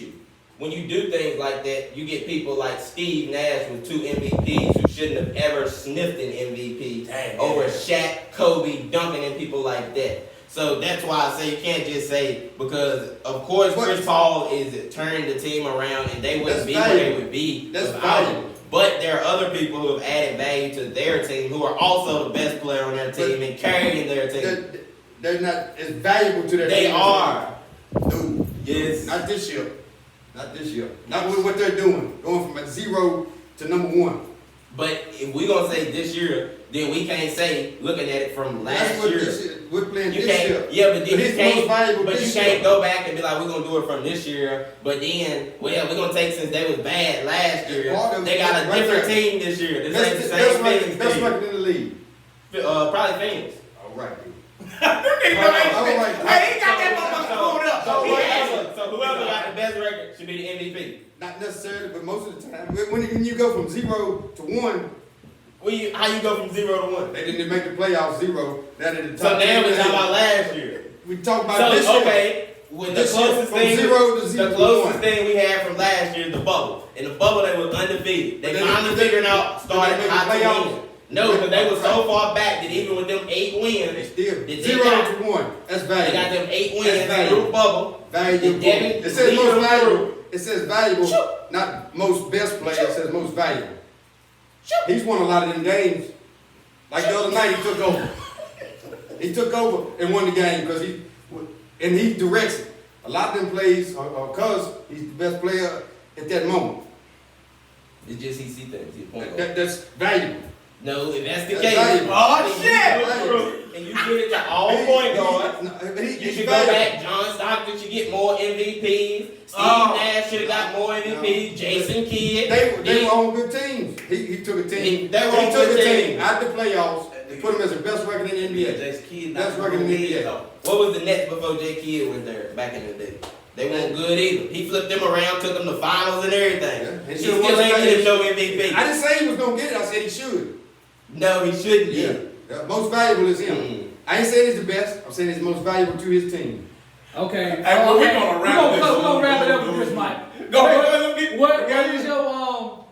Speaker 7: When you do things like that, you get people like Steve Nash with 2 MVPs who shouldn't have ever sniffed an MVP
Speaker 4: Dang,
Speaker 7: over
Speaker 4: yeah.
Speaker 7: Shaq, Kobe, Duncan, and people like that. So that's why I say you can't just say, because of course
Speaker 6: But-
Speaker 7: Chris Paul is turning the team around and they wouldn't
Speaker 6: That's
Speaker 7: be where they
Speaker 6: valuable.
Speaker 7: would be
Speaker 6: That's
Speaker 7: without him.
Speaker 6: valuable.
Speaker 7: But there are other people who have added value to their team who are also the best player on their team and carrying their team.
Speaker 6: They're not as valuable to their
Speaker 7: They
Speaker 6: team as
Speaker 7: are.
Speaker 6: Dude,
Speaker 7: Yes.
Speaker 6: not this year. Not this year. Not with what they're doing. Going from a 0 to number 1.
Speaker 7: But if we're gonna say this year, then we can't say looking at it from
Speaker 6: That's
Speaker 7: last
Speaker 6: what
Speaker 7: year.
Speaker 6: this year. we're playing
Speaker 7: You
Speaker 6: this
Speaker 7: can't,
Speaker 6: year.
Speaker 7: yeah, but then
Speaker 6: But
Speaker 7: you
Speaker 6: it's most valuable
Speaker 7: can't, but you
Speaker 6: this
Speaker 7: can't
Speaker 6: year.
Speaker 7: go back and be like, we're gonna do it from this year. But then, well, we're gonna take since they was bad last year.
Speaker 6: Part of
Speaker 7: They
Speaker 6: it
Speaker 7: got a
Speaker 6: right
Speaker 7: different
Speaker 6: there.
Speaker 7: team this year. This ain't the
Speaker 6: Best
Speaker 7: same Phoenix
Speaker 6: best
Speaker 7: team.
Speaker 6: record in the league.
Speaker 7: Probably Phoenix.
Speaker 6: All right, dude.
Speaker 4: Hey, he got that motherfucker pulled up.
Speaker 7: So whoever got the best record should be the MVP.
Speaker 6: Not necessarily, but most of the time, when you go from 0 to 1,
Speaker 7: How you go from 0 to 1?
Speaker 6: they didn't make the playoffs 0. That at the
Speaker 7: So
Speaker 6: top.
Speaker 7: now we're talking about last year.
Speaker 6: We talk about
Speaker 7: So
Speaker 6: this year.
Speaker 7: okay, with the
Speaker 6: This year,
Speaker 7: closest
Speaker 6: from
Speaker 7: thing,
Speaker 6: 0 to 0
Speaker 7: the
Speaker 6: to
Speaker 7: closest
Speaker 6: 1.
Speaker 7: thing we had from last year is the bubble. In the bubble, they was undefeated. They
Speaker 6: But they-
Speaker 7: finally
Speaker 6: but they-
Speaker 7: figured out,
Speaker 6: but
Speaker 7: started
Speaker 6: they made the
Speaker 7: how to
Speaker 6: playoffs?
Speaker 7: win. No, because they were so far back that even with them 8 wins,
Speaker 6: It's still
Speaker 7: They
Speaker 6: 0
Speaker 7: got-
Speaker 6: to 1. That's
Speaker 7: they got
Speaker 6: valuable.
Speaker 7: them 8
Speaker 6: That's
Speaker 7: wins
Speaker 6: valuable.
Speaker 7: through the bubble.
Speaker 6: Valuable.
Speaker 7: Devin
Speaker 6: It says
Speaker 7: lead
Speaker 6: most
Speaker 7: them
Speaker 6: valuable.
Speaker 7: through.
Speaker 6: It says valuable, not most best player. It says most valuable. He's won a lot of them games. Like the other night, he took over. He took over and won the game because he directs it. A lot of them plays are because he's the best player at that moment.
Speaker 7: It's just he see things. He point
Speaker 6: That's valuable.
Speaker 7: No, if that's the
Speaker 6: That's
Speaker 7: case,
Speaker 6: valuable.
Speaker 7: oh shit!
Speaker 6: Valuable.
Speaker 7: And you give it to all point guards. You
Speaker 6: He's
Speaker 7: should go
Speaker 6: valuable.
Speaker 7: back. John Stockton should get more MVPs. Steve Nash should have got more MVPs. Jason Kidd.
Speaker 6: They were on good teams. He took a team.
Speaker 7: They were on
Speaker 6: took
Speaker 7: good
Speaker 6: a team
Speaker 7: teams.
Speaker 6: out the playoffs and put him as the best record in the NBA.
Speaker 4: Jason Kidd,
Speaker 6: Best record in the NBA.
Speaker 7: What was the Nets before J. Kidd went there back in the day? They weren't good either. He flipped them around, took them to finals and everything.
Speaker 6: Yeah.
Speaker 7: He
Speaker 6: He
Speaker 7: still
Speaker 6: should've won
Speaker 7: ain't
Speaker 6: some
Speaker 7: get him no
Speaker 6: games.
Speaker 7: MVP.
Speaker 6: I didn't say he was gonna get it. I said he should.
Speaker 7: No, he shouldn't.
Speaker 6: Yeah. Most valuable is him.
Speaker 7: Mm.
Speaker 6: I ain't saying he's the best. I'm saying he's most valuable to his team.
Speaker 2: Okay.
Speaker 4: Hey, well, we gonna wrap this
Speaker 2: We're
Speaker 4: up.
Speaker 2: gonna wrap it up with this, Mike.
Speaker 4: Go ahead.
Speaker 2: What is your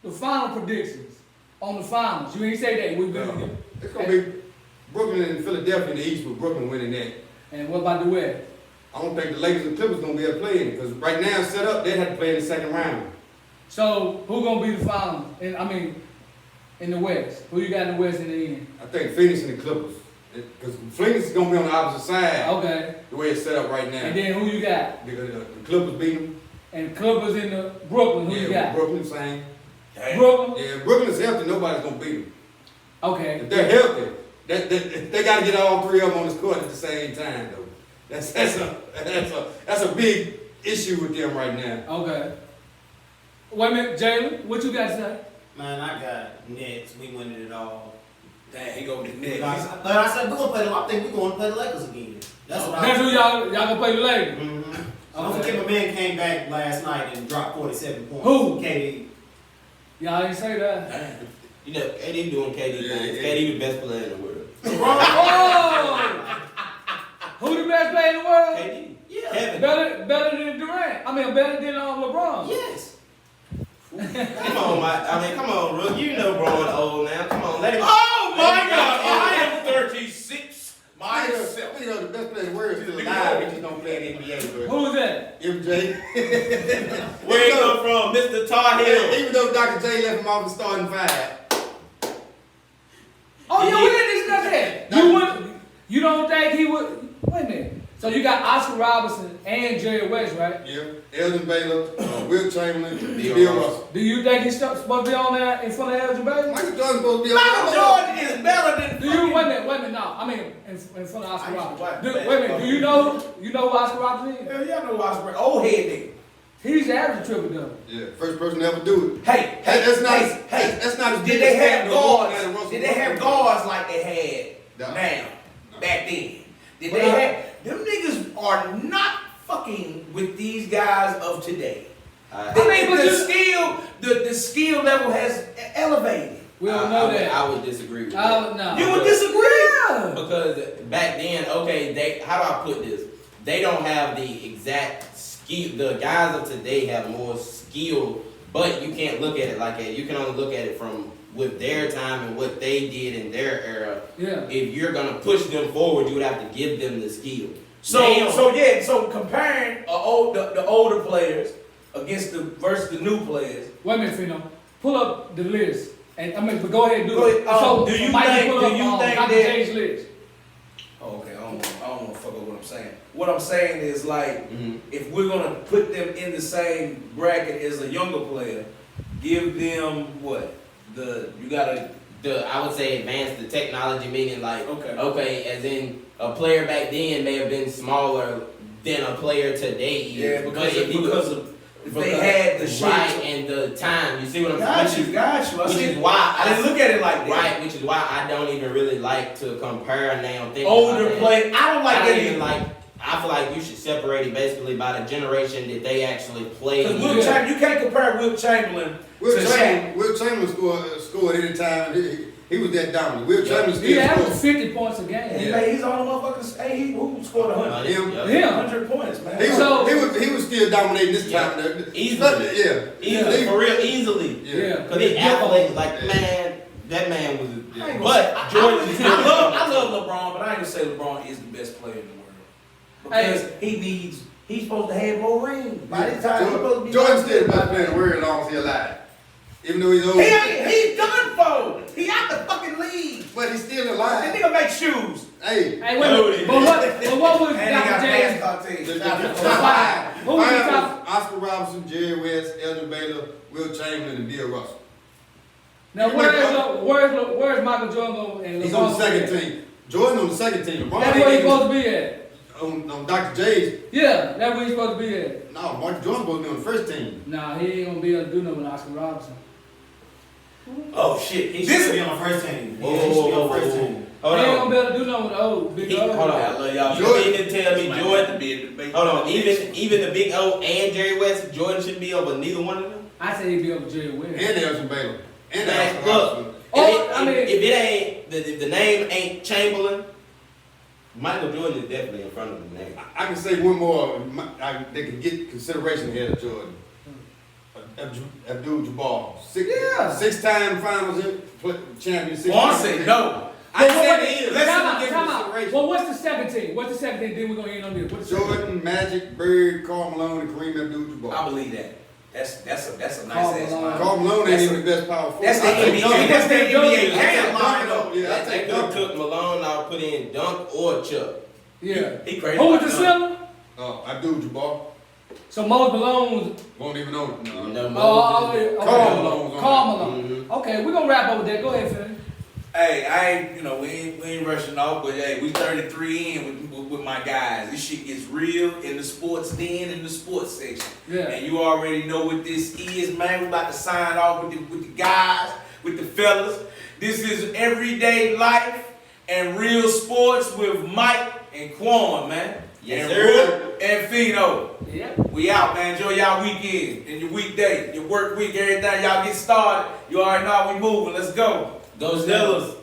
Speaker 2: the final predictions on the finals? You ain't say that. We're gonna get.
Speaker 6: It's gonna be Brooklyn and Philadelphia in the East, with Brooklyn winning that.
Speaker 2: And what about the West?
Speaker 6: I don't think the Lakers and Clippers gonna be able to play in it because right now it's set up. They'd have to play in the second round.
Speaker 2: So who gonna be the final? In the West. Who you got in the West in the end?
Speaker 6: I think Phoenix and the Clippers. Because Phoenix is gonna be on the opposite side.
Speaker 2: Okay.
Speaker 6: The way it's set up right now.
Speaker 2: And then who you got?
Speaker 6: The Clippers beat them.
Speaker 2: And Clippers in the Brooklyn. Who you got?
Speaker 6: Brooklyn same.
Speaker 2: Brooklyn.
Speaker 6: Yeah, Brooklyn's healthy. Nobody's gonna beat them.
Speaker 2: Okay.
Speaker 6: If they're healthy, they got to get all three of them on the court at the same time, though. That's a big issue with them right now.
Speaker 2: Okay. Wait a minute, Jalen. What you got to say?
Speaker 8: Man, I got Nets. We winning it all.
Speaker 4: Damn, he go with the
Speaker 8: Like
Speaker 4: Knicks.
Speaker 8: I said, we're gonna play them. I think we're gonna play the Lakers again. That's what
Speaker 2: That's
Speaker 8: I
Speaker 2: who y'all gonna play the Lakers.
Speaker 8: Mm-hmm. Don't forget my man came back last night and dropped 47 points.
Speaker 2: Who?
Speaker 8: KD.
Speaker 2: Y'all ain't say that.
Speaker 4: Damn.
Speaker 7: You know, KD doing KD
Speaker 6: Yeah,
Speaker 7: things.
Speaker 6: yeah.
Speaker 7: KD the best player in the world.
Speaker 2: Oh! Who the best player in the world?
Speaker 7: KD.
Speaker 8: Yeah.
Speaker 7: Kevin.
Speaker 2: Better than Durant. Better than LeBron.
Speaker 8: Yes.
Speaker 7: Come on, come on, Rook. You know Braun old now. Come on, let him.
Speaker 4: Oh my God! I am 36 myself.
Speaker 6: You know, the best player in the world is still alive. He just don't play in the NBA.
Speaker 2: Who is that?
Speaker 6: MJ.
Speaker 7: Where he come from? Mr. Tar Heel.
Speaker 6: Even though Dr. J left him off the starting five.
Speaker 2: Oh yeah, we didn't discuss that. You don't think he would? Wait a minute. So you got Oscar Robertson and Jerry West, right?
Speaker 6: Yeah. Elgin Baylor, Will Chamberlain,
Speaker 7: Bill
Speaker 6: Bill
Speaker 7: Russell.
Speaker 6: Russell.
Speaker 2: Do you think he's supposed to be on there in front of Elgin Baylor?
Speaker 6: Michael Jordan's supposed to be on
Speaker 4: Michael Jordan is better than.
Speaker 2: Do you wait a minute? No, in front of Oscar
Speaker 4: I used to
Speaker 2: Robertson.
Speaker 4: watch
Speaker 2: Wait a
Speaker 4: basketball.
Speaker 2: minute. Do you know who Oscar Robertson is?
Speaker 4: Hell yeah, I know Washburn. Old head nigga.
Speaker 2: He's average triple double.
Speaker 6: Yeah, first person to ever do it.
Speaker 4: Hey,
Speaker 6: That's not
Speaker 4: hey, hey.
Speaker 6: that's not as
Speaker 4: Did
Speaker 6: big
Speaker 4: they
Speaker 6: a
Speaker 4: have
Speaker 6: standard of walking
Speaker 4: guards?
Speaker 6: out of Russell
Speaker 4: Did they have
Speaker 6: Westbrook.
Speaker 4: guards like they had
Speaker 6: No.
Speaker 4: now?
Speaker 6: No.
Speaker 4: Back then? Did
Speaker 2: But
Speaker 4: they have? Them niggas are not fucking with these guys of today.
Speaker 7: I
Speaker 4: The skill level has elevated.
Speaker 2: We don't know
Speaker 7: I
Speaker 2: that.
Speaker 7: would disagree with
Speaker 2: No.
Speaker 7: that.
Speaker 4: You would disagree?
Speaker 2: Yeah.
Speaker 7: Because back then, okay, how do I put this? They don't have the exact skill. The guys of today have more skill, but you can't look at it like that. You can only look at it from with their time and what they did in their era.
Speaker 2: Yeah.
Speaker 7: If you're gonna push them forward, you would have to give them the skill.
Speaker 4: So
Speaker 7: Now-
Speaker 4: so comparing the older players versus the new players.
Speaker 2: Wait a minute, Fino. Pull up the list. And but go ahead and do
Speaker 4: Go
Speaker 2: it.
Speaker 4: ahead.
Speaker 2: So
Speaker 4: Do you
Speaker 2: Mike,
Speaker 4: think-
Speaker 2: pull
Speaker 4: do
Speaker 2: up,
Speaker 4: you think
Speaker 2: Dr.
Speaker 4: that-
Speaker 2: J's list.
Speaker 4: Okay, I don't want to fuck up what I'm saying. What I'm saying is like,
Speaker 7: Mhm.
Speaker 4: if we're gonna put them in the same bracket as a younger player, give them what? You gotta
Speaker 7: I would say advance the technology, meaning like,
Speaker 4: Okay.
Speaker 7: as in a player back then may have been smaller than a player today is.
Speaker 4: Yeah, because they
Speaker 7: because-
Speaker 4: had the shit.
Speaker 7: right and the time. You see what I'm saying?
Speaker 4: Got you.
Speaker 7: Which is why
Speaker 4: I didn't look at it like that.
Speaker 7: Right, which is why I don't even really like to compare now.
Speaker 4: Older play. I don't like
Speaker 7: I
Speaker 4: that
Speaker 7: don't even
Speaker 4: either.
Speaker 7: like. I feel like you should separate it basically by the generation that they actually played.
Speaker 4: Because Wilt Chamberlain, you can't compare Wilt Chamberlain
Speaker 6: Will
Speaker 4: to Shaq.
Speaker 6: Chamberlain scored any time. He was that dominant. Will Chamberlain
Speaker 2: He
Speaker 6: still
Speaker 2: averaged
Speaker 6: scored.
Speaker 2: 50 points a game.
Speaker 4: He's on the motherfuckers. Hey, who scored 100?
Speaker 6: Him.
Speaker 2: Yeah.
Speaker 4: 100 points, man.
Speaker 6: He was still dominating this time.
Speaker 7: Easily.
Speaker 6: Easily.
Speaker 7: For real, easily.
Speaker 2: Yeah.
Speaker 7: Because the athletes, like, man, that man was.
Speaker 4: I ain't gonna
Speaker 7: But
Speaker 4: say-
Speaker 7: Jordan is
Speaker 4: I love LeBron, but I ain't gonna say LeBron is the best player in the world. Because he's supposed to have more rings. By this time, he's supposed to be.
Speaker 6: Jordan's still the best player in the world as long as he's alive. Even though he's old.
Speaker 4: He's done for. He out the fucking league.
Speaker 6: But he's still
Speaker 4: That
Speaker 6: alive.
Speaker 4: nigga make shoes.
Speaker 6: Hey.
Speaker 2: Hey, wait, but what was
Speaker 4: And he got
Speaker 2: Dr. James?
Speaker 4: basketball teams.
Speaker 6: The
Speaker 2: Top five. Who was the
Speaker 6: Five
Speaker 2: top?
Speaker 6: was Oscar Robertson, Jerry West, Elgin Baylor, Will Chamberlain, and Bill Russell.
Speaker 2: Now, where's Michael Jordan and LeBron?
Speaker 6: He's on the second team. Jordan on the second team. LeBron
Speaker 2: That's
Speaker 6: ain't
Speaker 2: where he's
Speaker 6: even-
Speaker 2: supposed to be at.
Speaker 6: on Dr. J's.
Speaker 2: Yeah, that's where he's supposed to be at.
Speaker 6: No, Mark Jordan's supposed to be on the first team.
Speaker 2: Nah, he ain't gonna be able to do nothing with Oscar Robertson.
Speaker 4: Oh shit.
Speaker 8: He
Speaker 4: This
Speaker 8: should be on the first team.
Speaker 7: Whoa,
Speaker 8: Yeah, he should be
Speaker 7: whoa,
Speaker 8: on the first
Speaker 7: whoa,
Speaker 8: team.
Speaker 7: Hold
Speaker 2: he ain't
Speaker 7: on.
Speaker 2: gonna be able to do nothing with the old big old.
Speaker 7: Hold on.
Speaker 4: I love y'all.
Speaker 7: You mean to tell me
Speaker 4: Might
Speaker 7: Jordan?
Speaker 4: have to be in debate.
Speaker 7: Hold on. Even the Big O and Jerry West, Jordan shouldn't be over neither one of them.
Speaker 2: I say he'd be over Jerry West.
Speaker 6: And Elgin Baylor. And
Speaker 7: Man,
Speaker 6: Oscar
Speaker 7: look.
Speaker 6: Robertson.
Speaker 7: If it ain't if the name ain't Chamberlain, Michael Jordan is definitely in front of the name.
Speaker 6: I can say one more. They can get consideration ahead of Jordan. Abdul-Jabbar.
Speaker 2: Yeah.
Speaker 6: Six-time finals champion.
Speaker 4: Fonse, no.
Speaker 6: I
Speaker 2: Well,
Speaker 6: said
Speaker 2: wait,
Speaker 6: it is.
Speaker 2: time
Speaker 6: Let's
Speaker 2: out,
Speaker 6: give
Speaker 2: time out.
Speaker 6: consideration.
Speaker 2: Well, what's the second team? What's the second team? Then we're gonna end on this. What's the second team?
Speaker 6: Jordan, Magic, Bird, Karl Malone, and Kareem Abdul-Jabbar.
Speaker 4: I believe that. That's a nice
Speaker 2: Karl
Speaker 4: ass
Speaker 2: Malone.
Speaker 4: line.
Speaker 6: Karl Malone ain't even the best power forward.
Speaker 4: That's the
Speaker 6: I take
Speaker 4: NBA.
Speaker 6: Duncan.
Speaker 4: That's the NBA
Speaker 6: I take
Speaker 4: jam line
Speaker 6: Duncan
Speaker 4: though.
Speaker 6: over. Yeah, I
Speaker 7: They
Speaker 6: take
Speaker 7: could have
Speaker 6: Duncan.
Speaker 7: took Malone out, put in Dunk or Chuck.
Speaker 2: Yeah.
Speaker 4: He crazy.
Speaker 2: Who was
Speaker 4: about
Speaker 2: the
Speaker 4: that.
Speaker 2: center?
Speaker 6: Abdul-Jabbar.
Speaker 2: So Mose Malone's.
Speaker 6: Won't even know it. No.
Speaker 7: No,
Speaker 2: Okay.
Speaker 6: Karl Malone's on
Speaker 2: Karl
Speaker 6: there.
Speaker 2: Malone. Okay, we're gonna wrap up with that. Go ahead, Phil.
Speaker 4: Hey, I ain't, we ain't rushing off, but hey, we 33 in with my guys. This shit gets real in the sports den, in the sports section.
Speaker 2: Yeah.
Speaker 4: And you already know what this is, man. We about to sign off with the guys, with the fellas. This is everyday life and real sports with Mike and Quan, man.
Speaker 7: Yes,
Speaker 4: and
Speaker 7: sir.
Speaker 4: Rook and Fino.
Speaker 2: Yeah.
Speaker 4: We out, man. Enjoy y'all weekend and your weekday, your work week, everything. Y'all get started. You already know how we moving. Let's go.
Speaker 7: Go Steelers.